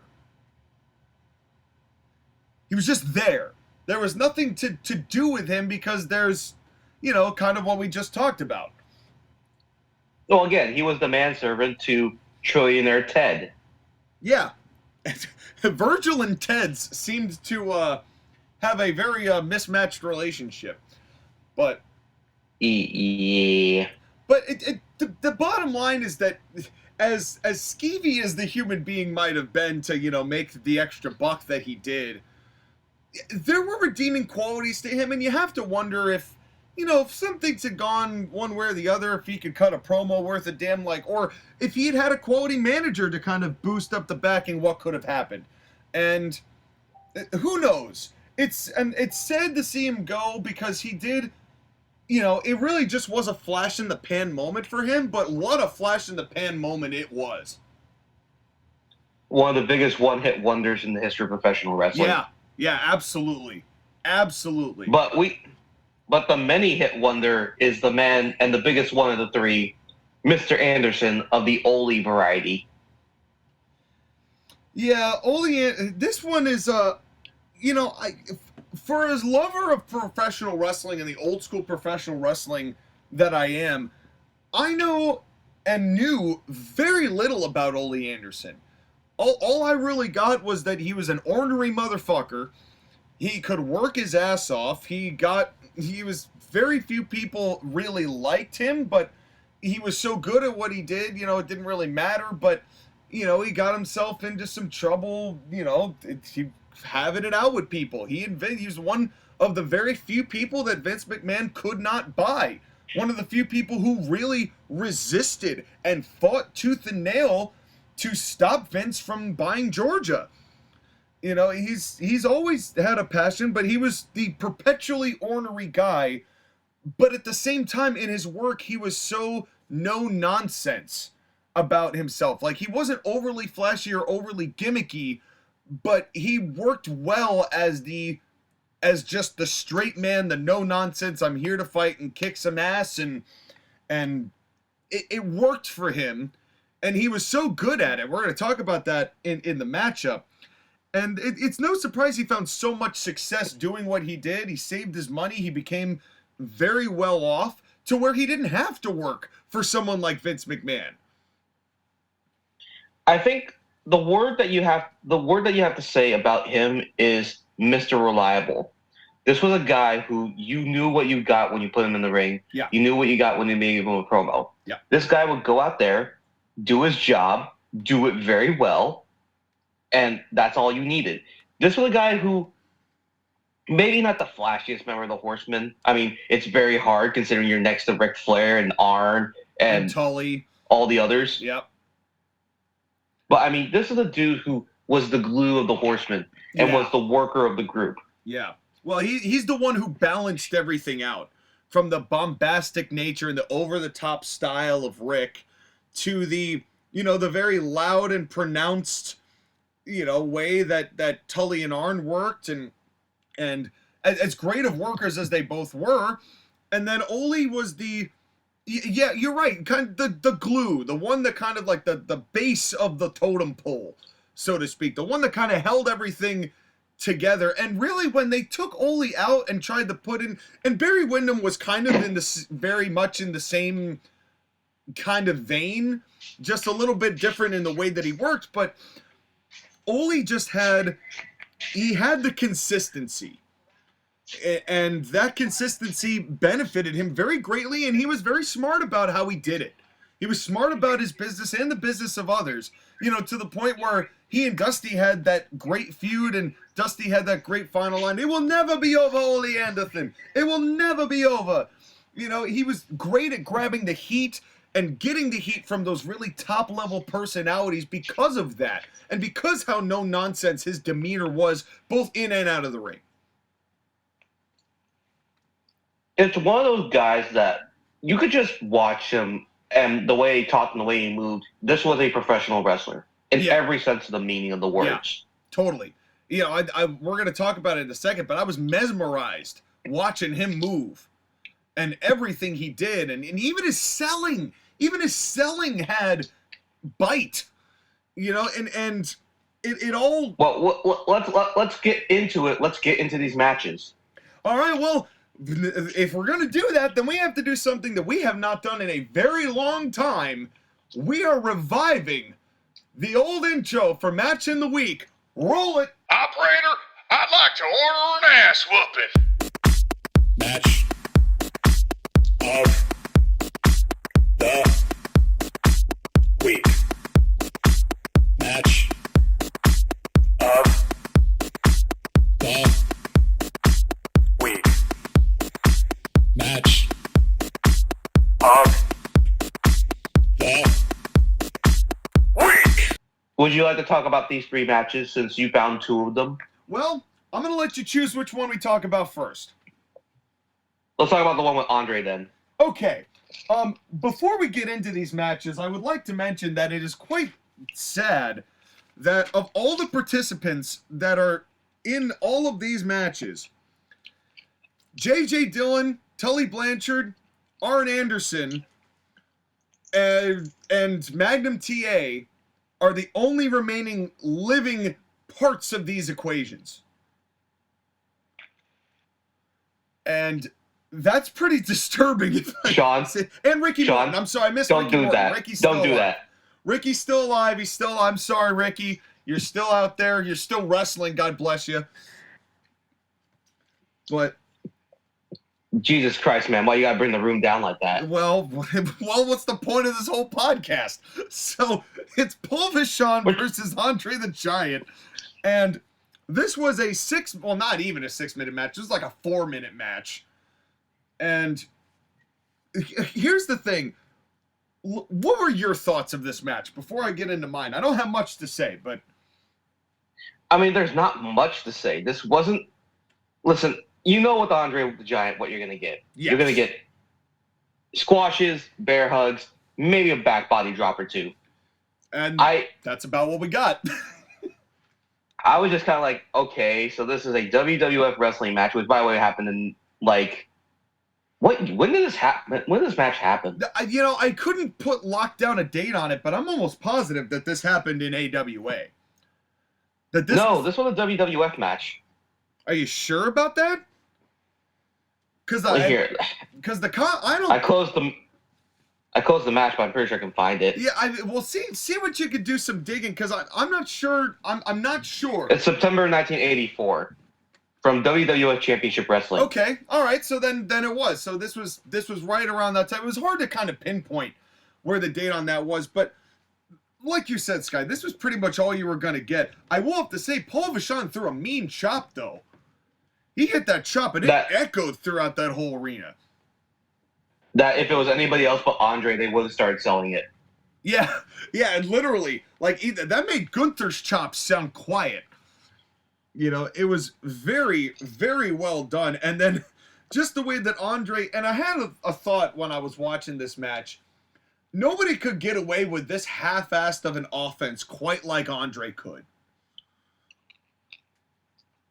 He was just there. There was nothing to do with him because there's, kind of what we just talked about. Well, again, he was the manservant to Trillionaire Ted. Yeah. Virgil and Ted's seemed to have a very mismatched relationship. But Yeah. But the bottom line is that as skeevy as the human being might have been to, make the extra buck that he did, there were redeeming qualities to him, and you have to wonder if, if some things had gone one way or the other, if he could cut a promo worth a damn, or if he had a quality manager to kind of boost up the backing, what could have happened. And who knows? It's sad to see him go because he did, it really just was a flash in the pan moment for him, but what a flash in the pan moment it was. One of the biggest one-hit wonders in the history of professional wrestling. Yeah, absolutely. Absolutely. But the many-hit wonder is the man, and the biggest one of the three, Mr. Anderson of the Ole variety. Yeah, Ole, this one is, for as lover of professional wrestling and the old school professional wrestling that I am, I know and knew very little about Ole Anderson. All I really got was that he was an ornery motherfucker. He could work his ass off. He was, very few people really liked him, but he was so good at what he did, it didn't really matter. But, he got himself into some trouble, he having it out with people. He was one of the very few people that Vince McMahon could not buy. One of the few people who really resisted and fought tooth and nail to stop Vince from buying Georgia. He's always had a passion, but he was the perpetually ornery guy. But at the same time, in his work, he was so no nonsense about himself. Like, he wasn't overly flashy or overly gimmicky, but he worked well as just the straight man, the no nonsense, I'm here to fight and kick some ass, and it worked for him. And he was so good at it. We're going to talk about that in the matchup. And it's no surprise he found so much success doing what he did. He saved his money. He became very well off to where he didn't have to work for someone like Vince McMahon. I think the word that you have to say about him is Mr. Reliable. This was a guy who you knew what you got when you put him in the ring. Yeah. You knew what you got when you made him a promo. Yeah. This guy would go out there, do his job, do it very well, and that's all you needed. This was a guy who, maybe not the flashiest member of the Horsemen. I mean, it's very hard considering you're next to Ric Flair and Arn and Tully, all the others. Yep. But I mean, this is a dude who was the glue of the Horsemen and was the worker of the group. Yeah. Well, he's the one who balanced everything out, from the bombastic nature and the over-the-top style of Rick to the, the very loud and pronounced, way that Tully and Arn worked, and as great of workers as they both were. And then Ole was yeah, you're right, kind of the glue, the one that kind of like the base of the totem pole, so to speak, the one that kind of held everything together. And really, when they took Ole out and tried to put in, and Barry Windham was kind of very much in the same kind of vein, just a little bit different in the way that he worked, but Ole just had the consistency, and that consistency benefited him very greatly, and he was very smart about how he did it. He was smart about his business and the business of others, to the point where he and Dusty had that great feud, and Dusty had that great final line, "It will never be over, Ole Anderson. It will never be over." He was great at grabbing the heat and getting the heat from those really top-level personalities because of that, and because how no-nonsense his demeanor was, both in and out of the ring. It's one of those guys that you could just watch him, and the way he talked and the way he moved, this was a professional wrestler in every sense of the meaning of the words. Yeah, totally. We're going to talk about it in a second, but I was mesmerized watching him move and everything he did, and even his selling had bite, and it all. Well, let's get into it. Let's get into these matches. All right. Well, if we're going to do that, then we have to do something that we have not done in a very long time. We are reviving the old intro for Match in the Week Roll it. Operator, I'd like to order an ass whooping. Match of the week. Match of the week. Match of the week. Would you like to talk about these 3 matches since you found 2 of them? Well, I'm going to let you choose which one we talk about first. Let's talk about the one with Andre then. Okay. Before we get into these matches, I would like to mention that it is quite sad that of all the participants that are in all of these matches, J.J. Dillon, Tully Blanchard, Arn Anderson, and Magnum TA are the only remaining living parts of these equations. And that's pretty disturbing. Sean, and Ricky Sean, Morton. I'm sorry, I missed don't Ricky do Morton. that. Ricky's still Don't do alive. that. Ricky's still alive. He's still. I'm sorry, Ricky. You're still out there. You're still wrestling. God bless you. But Jesus Christ, man, why you gotta bring the room down like that? well, what's the point of this whole podcast? So it's Paul Vachon versus Andre the Giant, and this was a not even a 6-minute match. It was like a 4-minute match. And here's the thing. What were your thoughts of this match before I get into mine? I don't have much to say, but... I mean, there's not much to say. This wasn't... Listen, you know with Andre the Giant what you're going to get. Yes. You're going to get squashes, bear hugs, maybe a back body drop or 2. And that's about what we got. I was just kind of like, okay, so this is a WWF wrestling match, which, by the way, happened in, like... When did this happen? When did this match happen? I couldn't lock down a date on it, but I'm almost positive that this happened in AWA. This was a WWF match. Are you sure about that? Because I closed the match, but I'm pretty sure I can find it. Yeah, see what you could do some digging, because I'm not sure. I'm not sure. It's September 1984. From WWF Championship Wrestling. Okay, all right. So then it was. So this was right around that time. It was hard to kind of pinpoint where the date on that was, but like you said, Sky, this was pretty much all you were gonna get. I will have to say, Paul Vachon threw a mean chop though. He hit that chop and it echoed throughout that whole arena. That if it was anybody else but Andre, they would have started selling it. Yeah, and literally, that made Gunther's chops sound quiet. It was very, very well done. And then just the way that Andre... And I had a thought when I was watching this match. Nobody could get away with this half-assed of an offense quite like Andre could.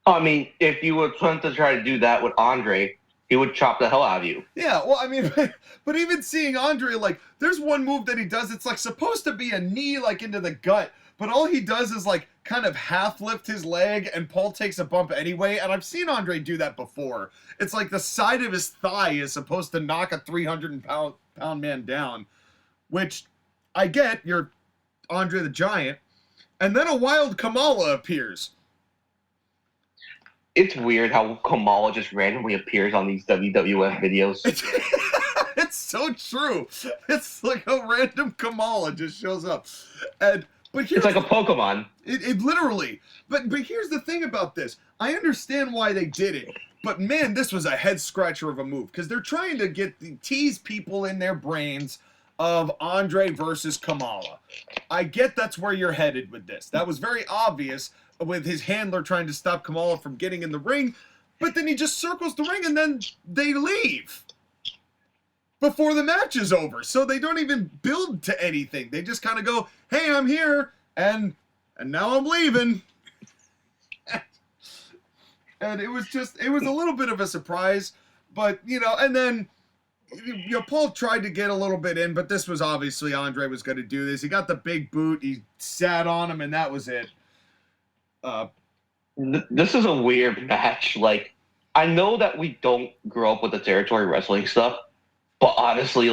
I mean, if you were trying to try to do that with Andre, he would chop the hell out of you. Yeah, well, I mean, but even seeing Andre, there's one move that he does. It's, supposed to be a knee, into the gut. But all he does is, kind of half lift his leg, and Paul takes a bump anyway. And I've seen Andre do that before. It's like the side of his thigh is supposed to knock a 300-pound man down, which I get. You're Andre the Giant. And then a wild Kamala appears. It's weird how Kamala just randomly appears on these WWF videos. It's so true. It's like a random Kamala just shows up. But it's like a Pokemon. It literally. But here's the thing about this. I understand why they did it. But man, this was a head scratcher of a move. Because they're trying to tease people in their brains of Andre versus Kamala. I get that's where you're headed with this. That was very obvious with his handler trying to stop Kamala from getting in the ring. But then he just circles the ring and then they leave before the match is over. So they don't even build to anything. They just kind of go, hey, I'm here, and now I'm leaving. And it was a little bit of a surprise, but, and then, Paul tried to get a little bit in, but this was obviously Andre was going to do this. He got the big boot, he sat on him, and that was it. This is a weird match. I know that we don't grow up with the territory wrestling stuff, but honestly,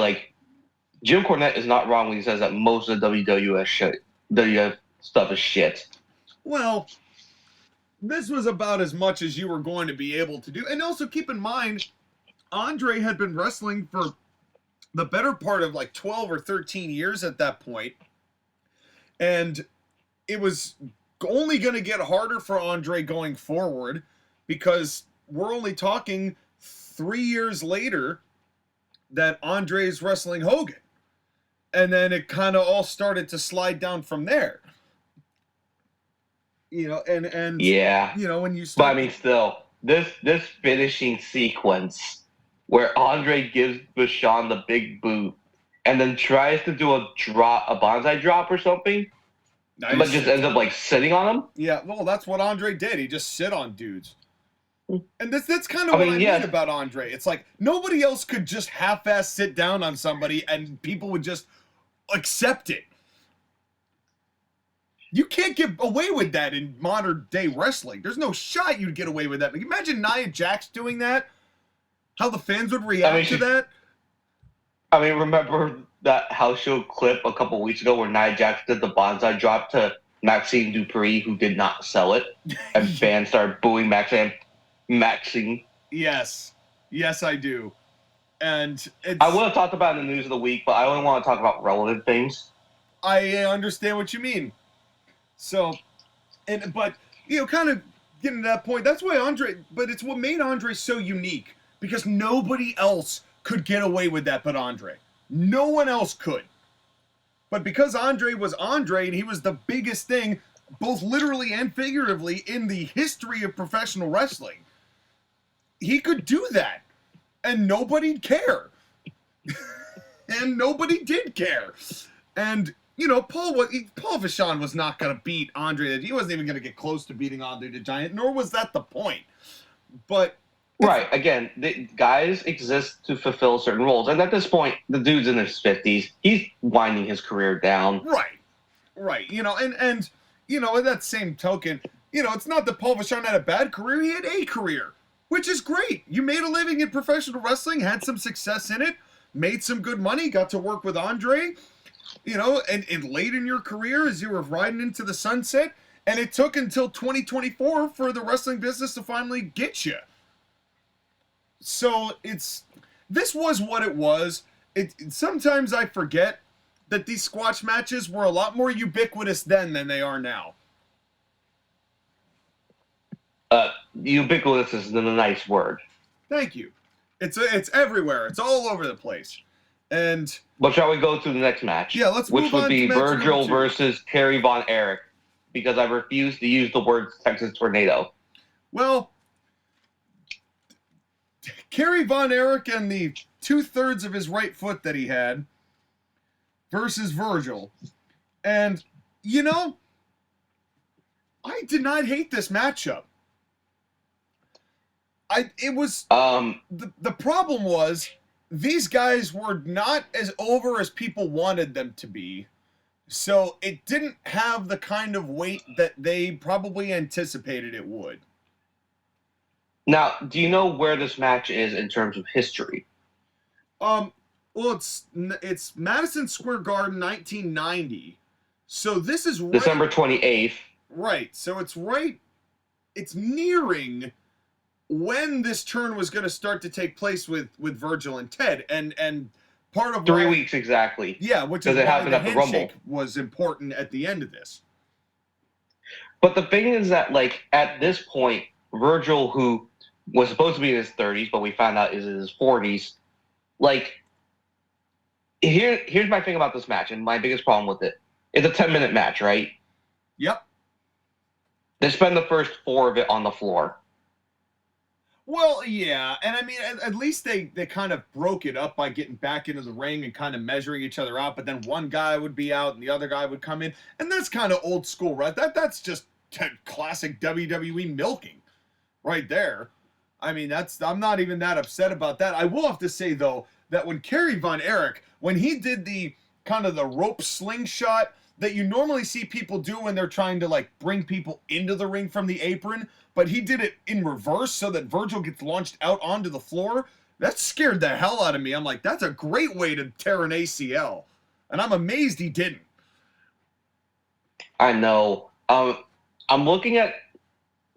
Jim Cornette is not wrong when he says that most of the WWF stuff is shit. Well, this was about as much as you were going to be able to do. And also keep in mind, Andre had been wrestling for the better part of like 12 or 13 years at that point. And it was only going to get harder for Andre going forward because we're only talking 3 years later that Andre's wrestling Hogan. And then it kind of all started to slide down from there. You know, and yeah, you know, when you but start... I mean, still, this finishing sequence where Andre gives Vachon the big boot and then tries to do a bonsai drop or something, nice. But just ends up like sitting on him. Yeah, well, that's what Andre did. He just sit on dudes. And that's kind of what I mean about Andre. It's like nobody else could just half-ass sit down on somebody and people would just accept it. You can't get away with that in modern day wrestling. There's no shot you'd get away with that. Like, imagine Nia Jax doing that. How the fans would react to that. I mean, remember that house show clip a couple weeks ago where Nia Jax did the bonsai drop to Maxine Dupree, who did not sell it, and fans started booing Maxine. Yes, I do. And I would have talked about it in the news of the week, but I only want to talk about relevant things. I understand what you mean. So, but you know, kind of getting to that point. That's why but it's what made Andre so unique because nobody else could get away with that but Andre. No one else could. But because Andre was Andre and he was the biggest thing, both literally and figuratively, in the history of professional wrestling, he could do that. And nobody'd care. And nobody did care. And, you know, Paul Vachon was not going to beat Andre. He wasn't even going to get close to beating Andre the Giant, nor was that the point. But... Right. Again, the guys exist to fulfill certain roles. And at this point, the dude's in his 50s. He's winding his career down. Right. You know, and you know, in that same token, you know, it's not that Paul Vachon had a bad career. He had a career, which is great. You made a living in professional wrestling, had some success in it, made some good money, got to work with Andre, you know, and late in your career as you were riding into the sunset. And it took until 2024 for the wrestling business to finally get you. So this was what it was. Sometimes I forget that these squash matches were a lot more ubiquitous then than they are now. Ubiquitous is a nice word. Thank you. It's everywhere. It's all over the place. And but shall we go to the next match? Yeah, let's move on. Which would be to Virgil versus Kerry Von Erich, because I refuse to use the words Texas Tornado. Well, Kerry Von Erich and the 2/3 of his right foot that he had versus Virgil. And, you know, I did not hate this matchup. The problem was these guys were not as over as people wanted them to be. So it didn't have the kind of weight that they probably anticipated it would. Now, do you know where this match is in terms of history? Well, it's Madison Square Garden, 1990. So this is December 28th. Right. So it's nearing when this turn was going to start to take place with Virgil and Ted, and part of 3 weeks exactly. Yeah, which is it why happened the at the Rumble handshake was important at the end of this. But the thing is that, like, at this point, Virgil, who was supposed to be in his 30s, but we found out is in his 40s, like, here's my thing about this match, and my biggest problem with it. It's a 10-minute match, right? Yep. They spend the first 4 of it on the floor. Well, yeah, and I mean, at least they kind of broke it up by getting back into the ring and kind of measuring each other out, but then one guy would be out and the other guy would come in, and that's kind of old school, right? That's just classic WWE milking right there. I mean, I'm not even that upset about that. I will have to say, though, that when Kerry Von Erich, when he did the kind of the rope slingshot that you normally see people do when they're trying to, like, bring people into the ring from the apron, but he did it in reverse so that Virgil gets launched out onto the floor, that scared the hell out of me. I'm like, that's a great way to tear an ACL. And I'm amazed he didn't. I know. I'm looking at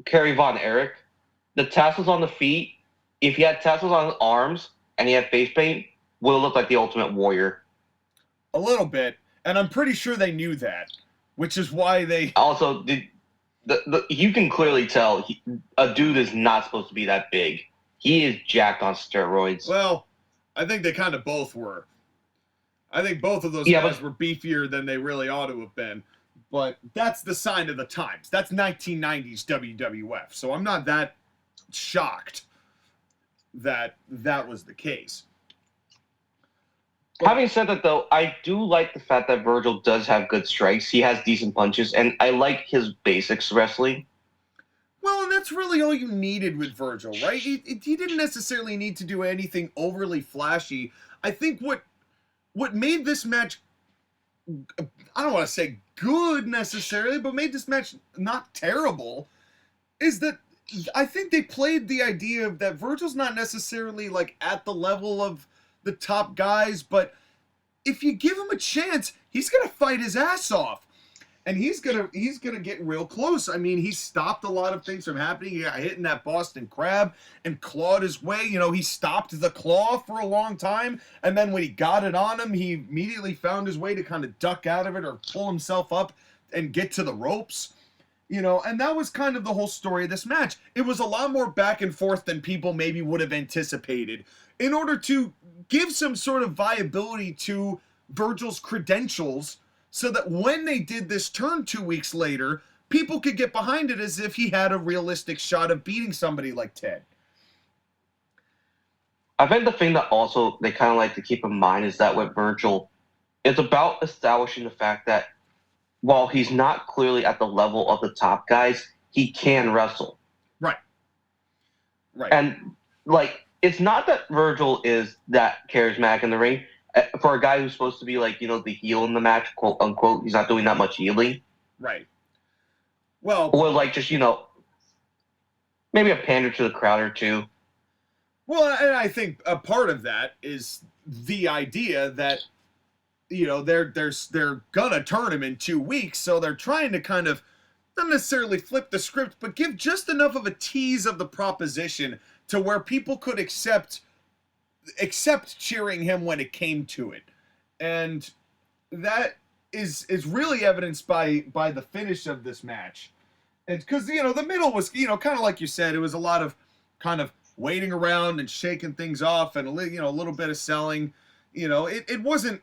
Kerry Von Erich. The tassels on the feet, if he had tassels on his arms and he had face paint, would have looked like the Ultimate Warrior. A little bit, and I'm pretty sure they knew that, which is why they... Also, you can clearly tell a dude is not supposed to be that big. He is jacked on steroids. Well, I think they kind of both were. I think both of those guys were beefier than they really ought to have been. But that's the sign of the times. That's 1990s WWF. So I'm not that shocked that that was the case. But, having said that, though, I do like the fact that Virgil does have good strikes. He has decent punches, and I like his basics wrestling. Well, and that's really all you needed with Virgil, right? He didn't necessarily need to do anything overly flashy. I think what made this match, I don't want to say good necessarily, but made this match not terrible, is that I think they played the idea of that Virgil's not necessarily like at the level of the top guys, but if you give him a chance, he's gonna fight his ass off. And he's gonna get real close. I mean, he stopped a lot of things from happening. He got hit in that Boston Crab and clawed his way. You know, he stopped the claw for a long time, and then when he got it on him, he immediately found his way to kind of duck out of it or pull himself up and get to the ropes. You know, and that was kind of the whole story of this match. It was a lot more back and forth than people maybe would have anticipated in order to give some sort of viability to Virgil's credentials, so that when they did this turn 2 weeks later, people could get behind it as if he had a realistic shot of beating somebody like Ted. I think the thing that also they kind of like to keep in mind is that with Virgil, it's about establishing the fact that while he's not clearly at the level of the top guys, he can wrestle. Right. Right. And, like, it's not that Virgil is that charismatic in the ring. For a guy who's supposed to be, like, you know, the heel in the match, quote unquote, he's not doing that much healing. Right. Well, or like just, you know, maybe a pander to the crowd or two. Well, and I think a part of that is the idea that, you know, they're gonna turn him in 2 weeks, so they're trying to kind of not necessarily flip the script, but give just enough of a tease of the proposition to where people could accept cheering him when it came to it. And that is really evidenced by the finish of this match. And because, you know, the middle was, you know, kind of like you said, it was a lot of kind of waiting around and shaking things off and, you know, a little bit of selling. You know, it wasn't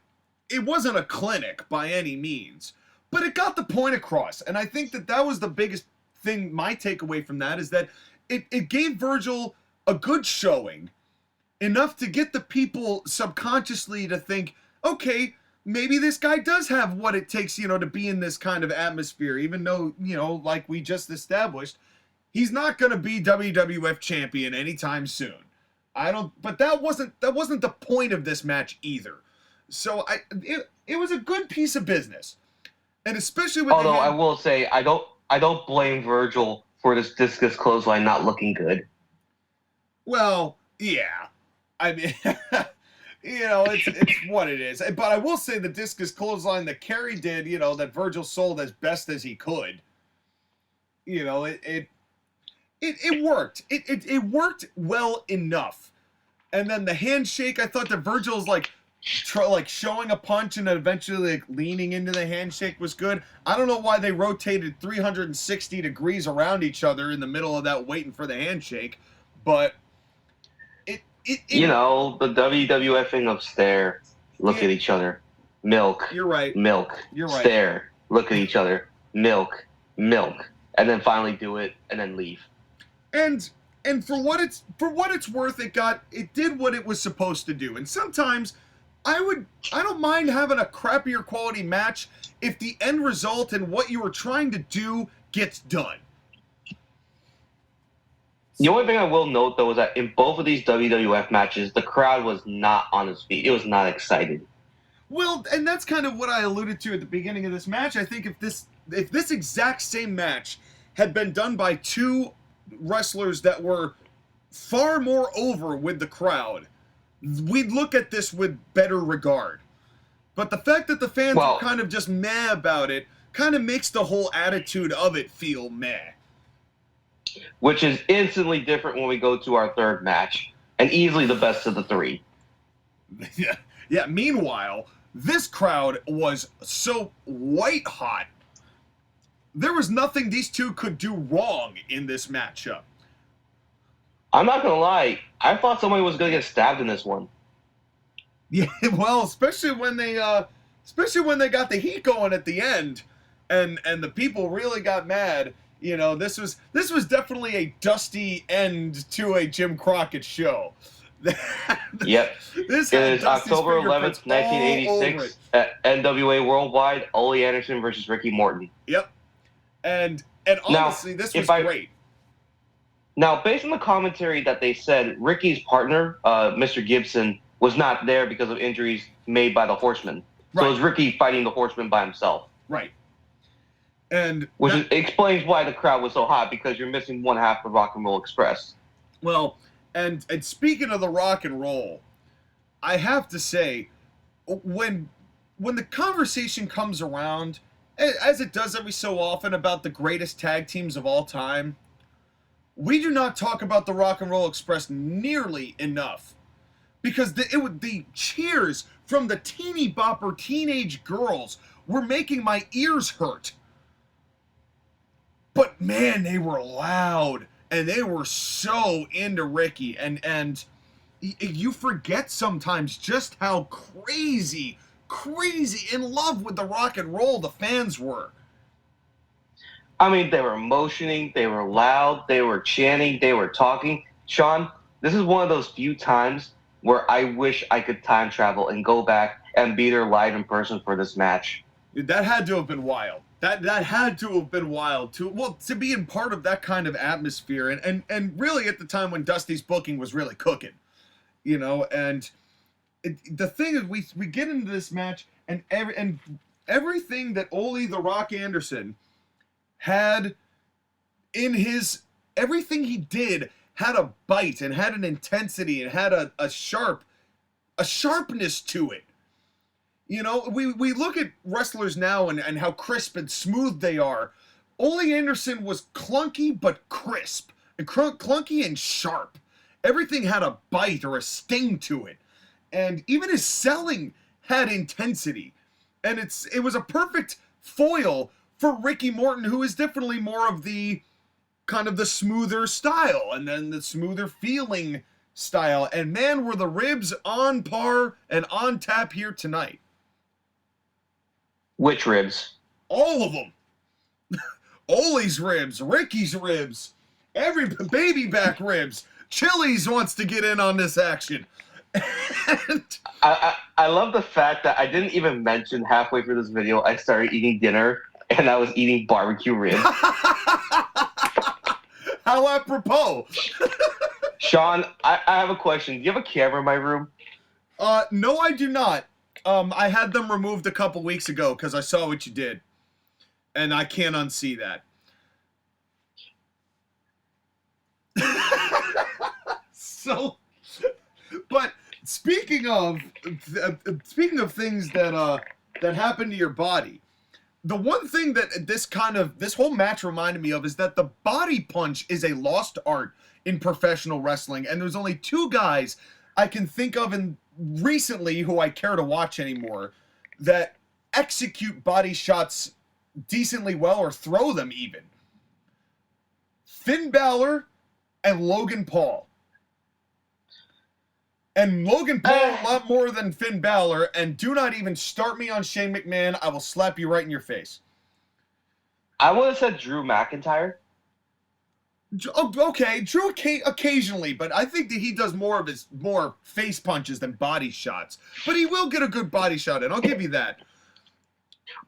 a clinic by any means, but it got the point across. And I think that was the biggest thing, my takeaway from that, is that it gave Virgil a good showing, enough to get the people subconsciously to think, okay, maybe this guy does have what it takes, you know, to be in this kind of atmosphere, even though, you know, like we just established, he's not going to be WWF champion anytime soon. But that wasn't the point of this match either. So it was a good piece of business. And especially with although I will say, I don't blame Virgil for this discus clothesline not looking good. Well, yeah. I mean, you know, it's what it is. But I will say the discus clothesline that Kerry did, you know, that Virgil sold as best as he could. You know, it worked. It worked well enough. And then the handshake, I thought that Virgil's like showing a punch and then eventually like leaning into the handshake was good. I don't know why they rotated 360 degrees around each other in the middle of that waiting for the handshake, but you know, the WWF thing of stare, look at each other, milk. You're right. Milk. You're right. Stare, look at each other, milk, and then finally do it and then leave. And for what it's worth, it did what it was supposed to do. And sometimes I don't mind having a crappier quality match if the end result and what you were trying to do gets done. The only thing I will note, though, is that in both of these WWF matches, the crowd was not on its feet. It was not excited. Well, and that's kind of what I alluded to at the beginning of this match. I think if this exact same match had been done by two wrestlers that were far more over with the crowd, we'd look at this with better regard. But the fact that the fans were kind of just meh about it kind of makes the whole attitude of it feel meh. which is instantly different when we go to our third match, and easily the best of the three. Yeah. Yeah. Meanwhile, this crowd was so white hot. There was nothing these two could do wrong in this matchup. I'm not gonna lie, I thought somebody was gonna get stabbed in this one. Yeah, well, especially when they got the heat going at the end, and the people really got mad. You know, this was definitely a dusty end to a Jim Crockett show. Yep. This It had is Dusty's October fingerprints 11th, 1986 at NWA Worldwide, Ole Anderson versus Ricky Morton. Yep. And honestly, this was great. Now, based on the commentary that they said, Ricky's partner, Mr. Gibson, was not there because of injuries made by the Horseman. So it was Ricky fighting the Horseman by himself. Right. And Which explains why the crowd was so hot, because you're missing one half of Rock and Roll Express. Well, and speaking of the rock and roll, I have to say, when the conversation comes around, as it does every so often, about the greatest tag teams of all time, we do not talk about the Rock and Roll Express nearly enough. Because the cheers from the teeny bopper teenage girls were making my ears hurt. But man, they were loud, and they were so into Ricky, and you forget sometimes just how crazy in love with the rock and roll the fans were. I mean, they were motioning, they were loud, they were chanting, they were talking. Sean, this is one of those few times where I wish I could time travel and go back and be there live in person for this match. That had to have been wild. That had to have been wild to be in part of that kind of atmosphere, and really at the time when Dusty's booking was really cooking, you know. And the thing is, we get into this match, and everything that Ole the Rock Anderson had in his, everything he did had a bite and had an intensity and had a sharpness to it. You know, we look at wrestlers now and how crisp and smooth they are. Ole Anderson was clunky but crisp, and clunky and sharp. Everything had a bite or a sting to it, and even his selling had intensity. And it was a perfect foil for Ricky Morton, who is definitely more of the kind of the smoother style, and then the smoother feeling style. And man, were the ribs on par and on tap here tonight. Which ribs? All of them. Ole's ribs, Ricky's ribs, every baby back ribs. Chili's wants to get in on this action. And I love the fact that I didn't even mention halfway through this video I started eating dinner and I was eating barbecue ribs. How apropos. Sean, I have a question. Do you have a camera in my room? No, I do not. I had them removed a couple weeks ago because I saw what you did. And I can't unsee that. So, but speaking of things that happen to your body, the one thing that this whole match reminded me of is that the body punch is a lost art in professional wrestling, and there's only two guys I can think of recently who I care to watch anymore that execute body shots decently well or throw them even. Finn Balor and Logan Paul. And Logan Paul a lot more than Finn Balor, and do not even start me on Shane McMahon. I will slap you right in your face. I would have said Drew McIntyre. Okay, Drew occasionally, but I think that he does more face punches than body shots. But he will get a good body shot in. I'll give you that.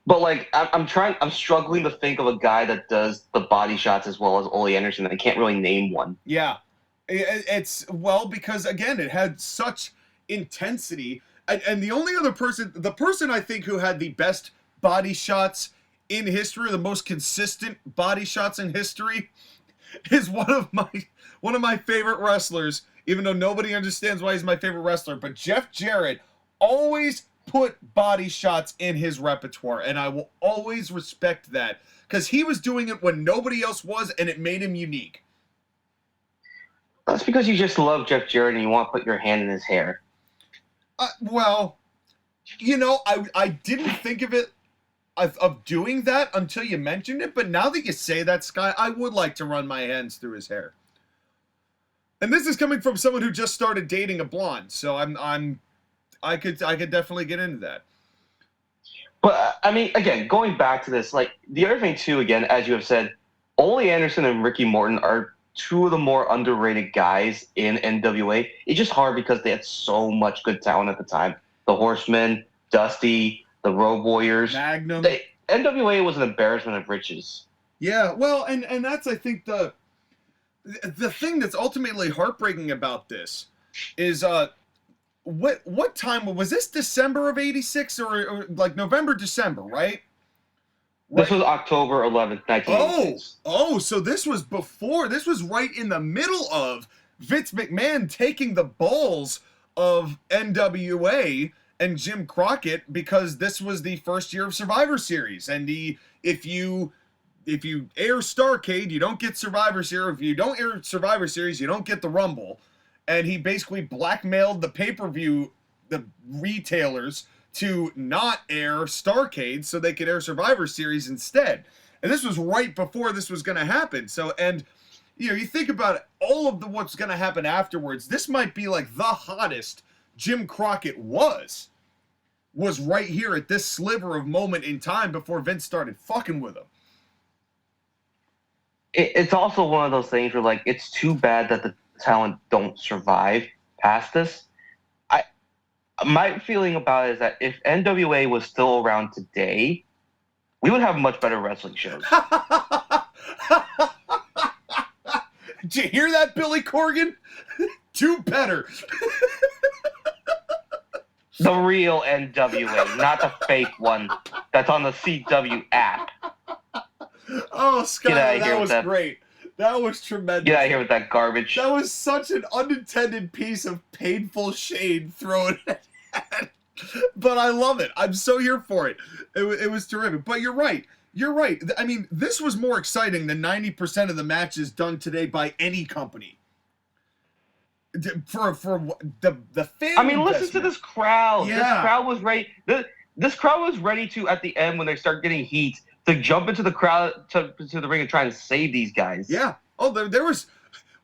But like, I'm struggling to think of a guy that does the body shots as well as Ole Anderson. I can't really name one. Yeah, it's because again, it had such intensity, and the only other person, the person I think who had the best body shots in history, the most consistent body shots in history, is one of my favorite wrestlers, even though nobody understands why he's my favorite wrestler. But Jeff Jarrett always put body shots in his repertoire, and I will always respect that because he was doing it when nobody else was, and it made him unique. That's because you just love Jeff Jarrett and you want to put your hand in his hair. Well, I didn't think of it of doing that until you mentioned it, but now that you say that, Sky, I would like to run my hands through his hair. And this is coming from someone who just started dating a blonde, so I could definitely get into that. But I mean, again, going back to this, like the other thing too, again, as you have said, Ole Anderson and Ricky Morton are two of the more underrated guys in NWA. It's just hard because they had so much good talent at the time. The Horsemen, Dusty, the Road Warriors. Magnum. NWA was an embarrassment of riches. Yeah, well, and that's, I think, the thing that's ultimately heartbreaking about this is what time was this? December of '86 or like November, December, right? This was October 11th, 1986. Oh, so this was before. This was right in the middle of Vince McMahon taking the balls of NWA and Jim Crockett, because this was the first year of Survivor Series, and if you air Starrcade, you don't get Survivor Series. If you don't air Survivor Series, you don't get the Rumble. And he basically blackmailed the pay-per-view, the retailers, to not air Starrcade so they could air Survivor Series instead. And this was right before this was going to happen. So, and you think about all of what's going to happen afterwards. This might be like the hottest Jim Crockett was right here at this sliver of moment in time before Vince started fucking with him. It's also one of those things where, like, it's too bad that the talent don't survive past this. My feeling about it is that if NWA was still around today, we would have much better wrestling shows. Did you hear that, Billy Corgan? Do better. The real NWA, not the fake one that's on the CW app. Oh, Skylar, that was great. That was tremendous. Get out of here with that garbage. That was such an unintended piece of painful shade thrown at. But I love it. I'm so here for it. It was terrific. But you're right. You're right. I mean, this was more exciting than 90% of the matches done today by any company. For the fan. I mean, listen to this crowd. Yeah. This crowd was ready. This crowd was ready to, at the end when they start getting heat, to jump into the crowd, to the ring and try and save these guys. Yeah. Oh, there was,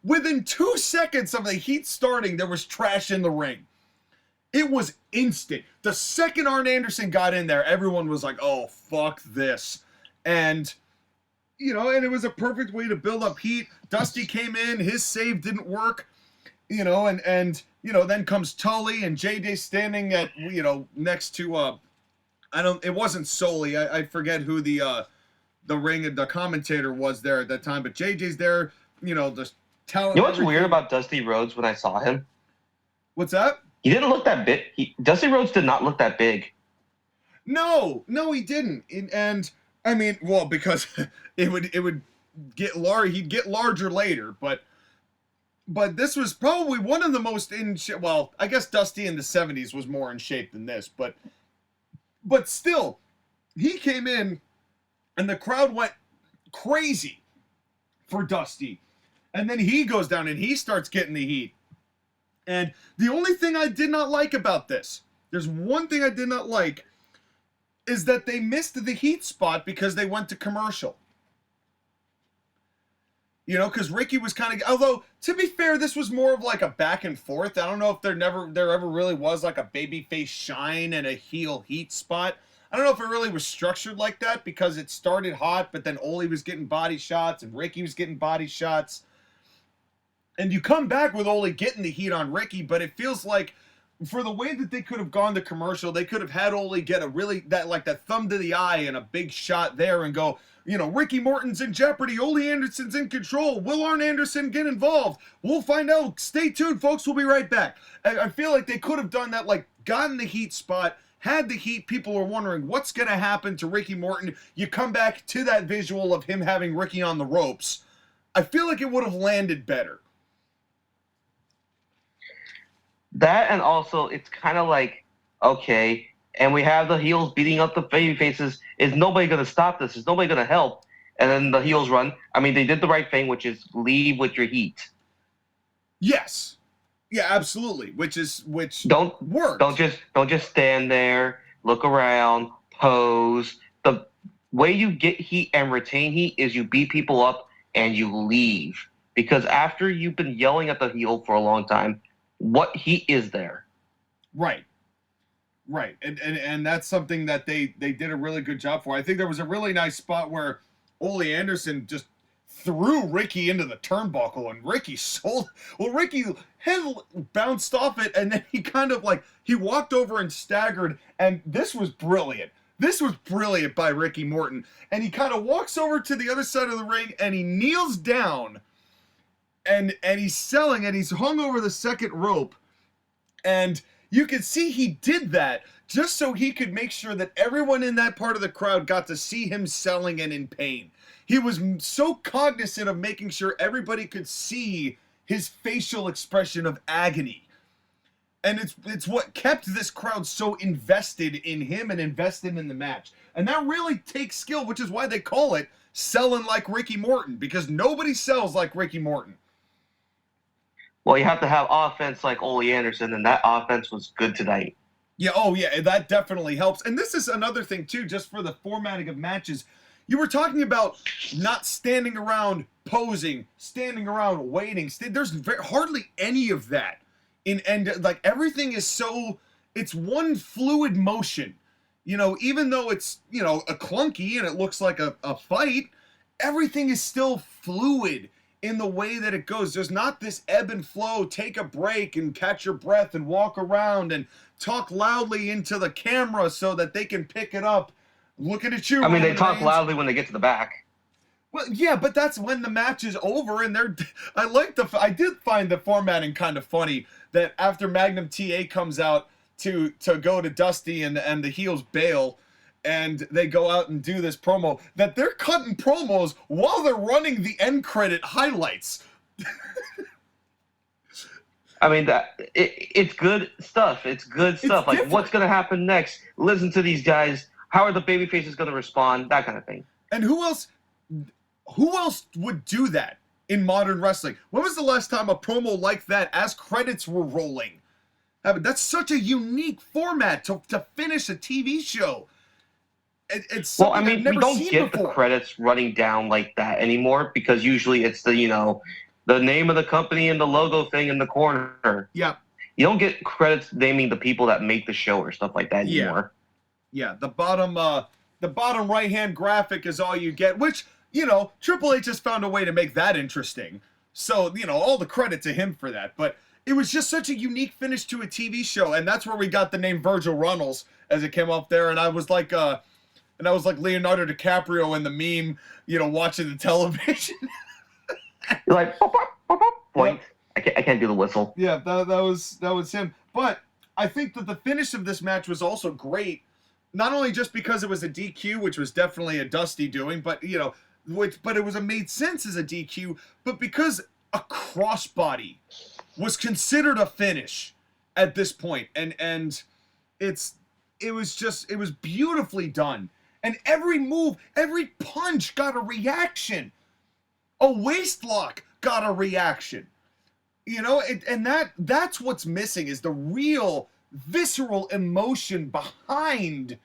within 2 seconds of the heat starting, there was trash in the ring. It was instant. The second Arn Anderson got in there, everyone was like, oh, fuck this. And, and it was a perfect way to build up heat. Dusty came in, his save didn't work, and then comes Tully and JJ standing at, next to, it wasn't Solely. I forget who the commentator was there at that time, but JJ's there, the talent. You know what's weird about Dusty Rhodes when I saw him? What's that? He didn't look that big. Dusty Rhodes did not look that big. No, he didn't. And I mean, well, because it would get he'd get larger later, but this was probably one of the most well, I guess Dusty in the 70s was more in shape than this, but still, he came in and the crowd went crazy for Dusty. And then he goes down and he starts getting the heat. And the only thing I did not like about this, there's one thing I did not like, is that they missed the heat spot because they went to commercial. Because Ricky was kind of, although, to be fair, this was more of like a back and forth. I don't know if there ever really was like a babyface shine and a heel heat spot. I don't know if it really was structured like that because it started hot, but then Ole was getting body shots and Ricky was getting body shots. And you come back with Ole getting the heat on Ricky, but it feels like for the way that they could have gone to commercial, they could have had Ole get that thumb to the eye and a big shot there and go, Ricky Morton's in jeopardy. Ole Anderson's in control. Will Arn Anderson get involved? We'll find out. Stay tuned, folks. We'll be right back. I feel like they could have done that, like gotten the heat spot, had the heat. People are wondering what's going to happen to Ricky Morton. You come back to that visual of him having Ricky on the ropes. I feel like it would have landed better. That, and also it's kind of like, okay, and we have the heels beating up the baby faces. Is nobody going to stop this? Is nobody going to help? And then the heels run. I mean, they did the right thing, which is leave with your heat. Yes. Yeah, absolutely. Which Don't worked. don't just stand there, look around, pose. The way you get heat and retain heat is you beat people up and you leave. Because after you've been yelling at the heel for a long time, what heat is there? Right. Right. And that's something that they did a really good job for. I think there was a really nice spot where Ole Anderson just threw Ricky into the turnbuckle, and Ricky Ricky head bounced off it, and then he kind of he walked over and staggered, and this was brilliant. This was brilliant by Ricky Morton. And he kind of walks over to the other side of the ring, and he kneels down, and he's selling, and he's hung over the second rope, and you can see he did that just so he could make sure that everyone in that part of the crowd got to see him selling and in pain. He was so cognizant of making sure everybody could see his facial expression of agony. And it's what kept this crowd so invested in him and invested in the match. And that really takes skill, which is why they call it selling like Ricky Morton, because nobody sells like Ricky Morton. Well, you have to have offense like Ole Anderson, and that offense was good tonight. Yeah, oh yeah, that definitely helps. And this is another thing too, just for the formatting of matches. You were talking about not standing around posing, standing around waiting. There's hardly any of that. Everything is it's one fluid motion. Even though it's, a clunky and it looks like a fight, everything is still fluid in the way that it goes. There's not this ebb and flow, take a break and catch your breath and walk around and talk loudly into the camera so that they can pick it up. Looking at you. I mean, they talk loudly when they get to the back. Well, yeah, but that's when the match is over, and I did find the formatting kind of funny that after Magnum TA comes out to go to Dusty and the heels bail, and they go out and do this promo, that they're cutting promos while they're running the end credit highlights. I mean, it's good stuff. It's good stuff. Like, what's going to happen next? Listen to these guys. How are the babyfaces going to respond? That kind of thing. And who else would do that in modern wrestling? When was the last time a promo like that as credits were rolling? That's such a unique format to finish a TV show. It's something I've never seen before. We don't get the credits running down like that anymore, because usually it's the name of the company and the logo thing in the corner. Yeah. You don't get credits naming the people that make the show or stuff like that anymore. Yeah, the bottom right-hand graphic is all you get, which, Triple H has found a way to make that interesting. So, all the credit to him for that. But it was just such a unique finish to a TV show, and that's where we got the name Virgil Runnels as it came up there, and I was like Leonardo DiCaprio in the meme, watching the television. You're like, pop, pop, pop, pop, point. Yeah. I can't do the whistle. Yeah, that was him. But I think that the finish of this match was also great. Not only just because it was a DQ, which was definitely a Dusty doing, but but it was made sense as a DQ, but because a crossbody was considered a finish at this point, and it was beautifully done, and every move, every punch got a reaction, a waist lock got a reaction, and that's what's missing, is the real visceral emotion behind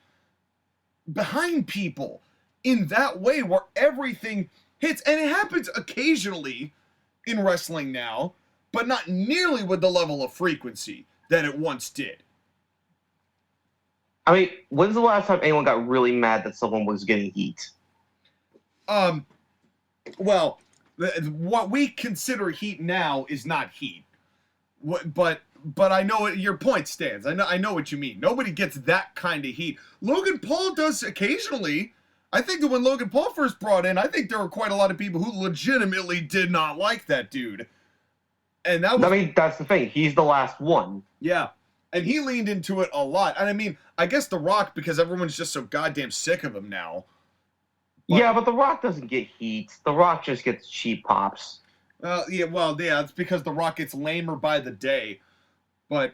people in that way, where everything hits. And it happens occasionally in wrestling now, but not nearly with the level of frequency that it once did. I mean, when's the last time anyone got really mad that someone was getting heat? Well, what we consider heat now is not heat. But I know your point stands. I know what you mean. Nobody gets that kind of heat. Logan Paul does occasionally. I think that when Logan Paul first brought in, I think there were quite a lot of people who legitimately did not like that dude. And that was, I mean, that's the thing. He's the last one. Yeah. And he leaned into it a lot. And I mean, I guess The Rock, because everyone's just so goddamn sick of him now. But The Rock doesn't get heat. The Rock just gets cheap pops. It's because The Rock gets lamer by the day. But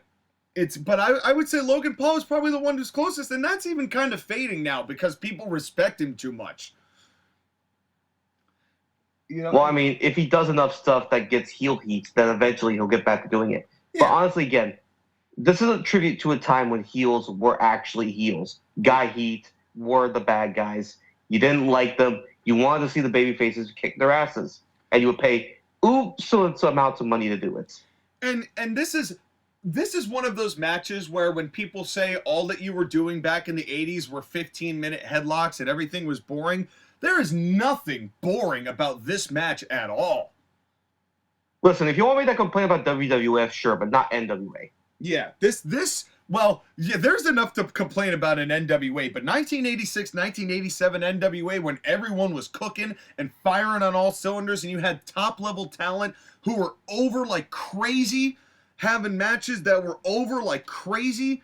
I would say Logan Paul is probably the one who's closest, and that's even kind of fading now because people respect him too much. You know? Well, I mean, if he does enough stuff that gets heel heat, then eventually he'll get back to doing it. But Yeah. honestly, again, this is a tribute to a time when heels were actually heels. Guy Heat were the bad guys. You didn't like them. You wanted to see the baby faces kick their asses. And you would pay so amounts of money to do it. And this is one of those matches where when people say all that you were doing back in the 80s were 15-minute headlocks and everything was boring, there is nothing boring about this match at all. Listen, if you want me to complain about WWF, sure, but not NWA. Yeah, there's enough to complain about in NWA, but 1986, 1987 NWA, when everyone was cooking and firing on all cylinders and you had top-level talent who were over like crazy, having matches that were over like crazy,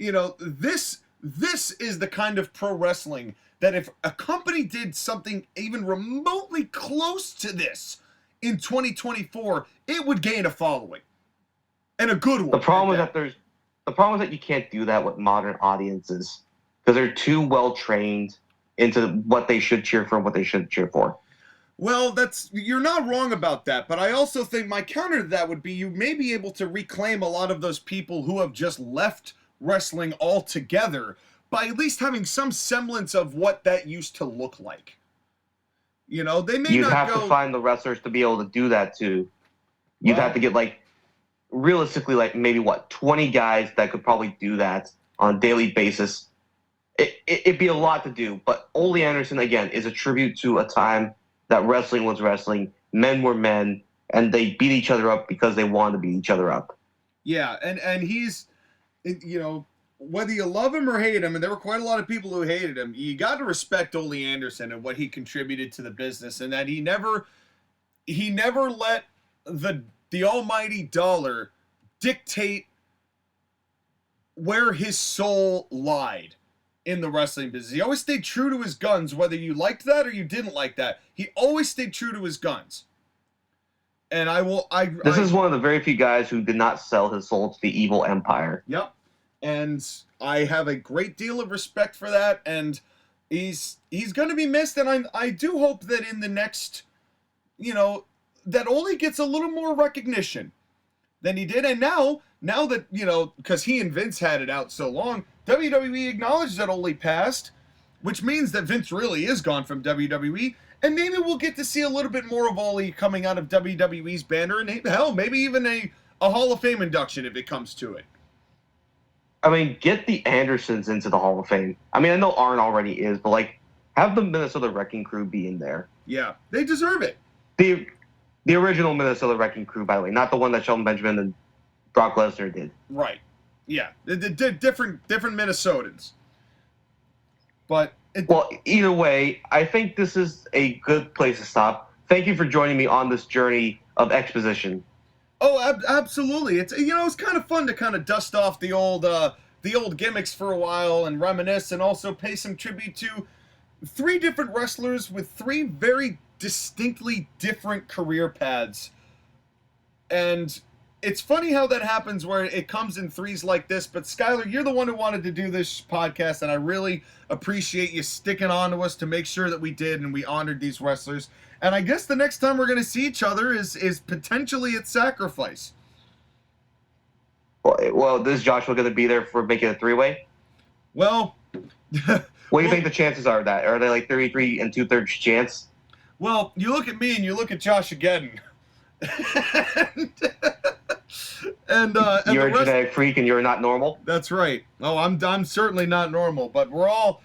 you know, this is the kind of pro wrestling that if a company did something even remotely close to this in 2024, it would gain a following. And a good one. The problem is that you can't do that with modern audiences because they're too well trained into what they should cheer for and what they shouldn't cheer for. Well, you're not wrong about that, but I also think my counter to that would be you may be able to reclaim a lot of those people who have just left wrestling altogether by at least having some semblance of what that used to look like. You know, they may You'd not have go... to find the wrestlers to be able to do that too. You'd have to get realistically, maybe 20 guys that could probably do that on a daily basis. It'd be a lot to do, but Ole Anderson, again, is a tribute to a time that wrestling was wrestling, men were men, and they beat each other up because they wanted to beat each other up. Yeah, and he's, you know, whether you love him or hate him, and there were quite a lot of people who hated him, you got to respect Ole Anderson and what he contributed to the business, and that he never let the almighty dollar dictate where his soul lied in the wrestling business. He always stayed true to his guns, whether you liked that or you didn't like that. He always stayed true to his guns. And This is one of the very few guys who did not sell his soul to the evil empire. Yep. And I have a great deal of respect for that, and he's going to be missed, and I do hope that in the next, you know, that Ole gets a little more recognition than he did. And now that, you know, because he and Vince had it out so long, WWE acknowledged that Ole passed, which means that Vince really is gone from WWE, and maybe we'll get to see a little bit more of Ole coming out of WWE's banner, and hell, maybe even a Hall of Fame induction if it comes to it. I mean, get the Andersons into the Hall of Fame. I mean, I know Arn already is, but have the Minnesota Wrecking Crew be in there. Yeah, they deserve it. The original Minnesota Wrecking Crew, by the way, not the one that Shelton Benjamin and Brock Lesnar did. Right. Yeah, the different Minnesotans. But well, either way, I think this is a good place to stop. Thank you for joining me on this journey of exposition. Oh, absolutely. It's kind of fun to kind of dust off the old gimmicks for a while and reminisce, and also pay some tribute to 3 different wrestlers with 3 very distinctly different career paths. And it's funny how that happens where it comes in threes like this, but Skylar, you're the one who wanted to do this podcast, and I really appreciate you sticking on to us to make sure that we did and we honored these wrestlers. And I guess the next time we're going to see each other is potentially at Sacrifice. Well, is Joshua going to be there for making a 3-way? Well... what do you think the chances are of that? Are they 33 2/3 chance? Well, you look at me and you look at Josh again. and you're a genetic freak and you're not normal? That's right. Oh, I'm certainly not normal, but we're all...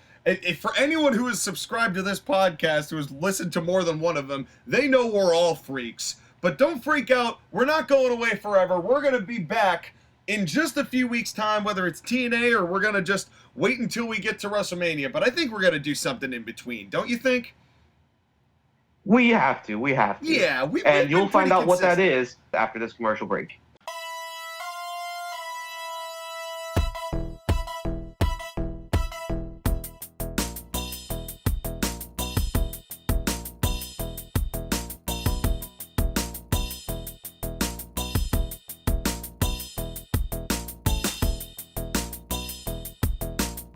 For anyone who has subscribed to this podcast, who has listened to more than one of them, they know we're all freaks. But don't freak out. We're not going away forever. We're going to be back in just a few weeks' time, whether it's TNA or we're going to just wait until we get to WrestleMania. But I think we're going to do something in between. Don't you think? We have to. Yeah. And you'll find out what that is after this commercial break.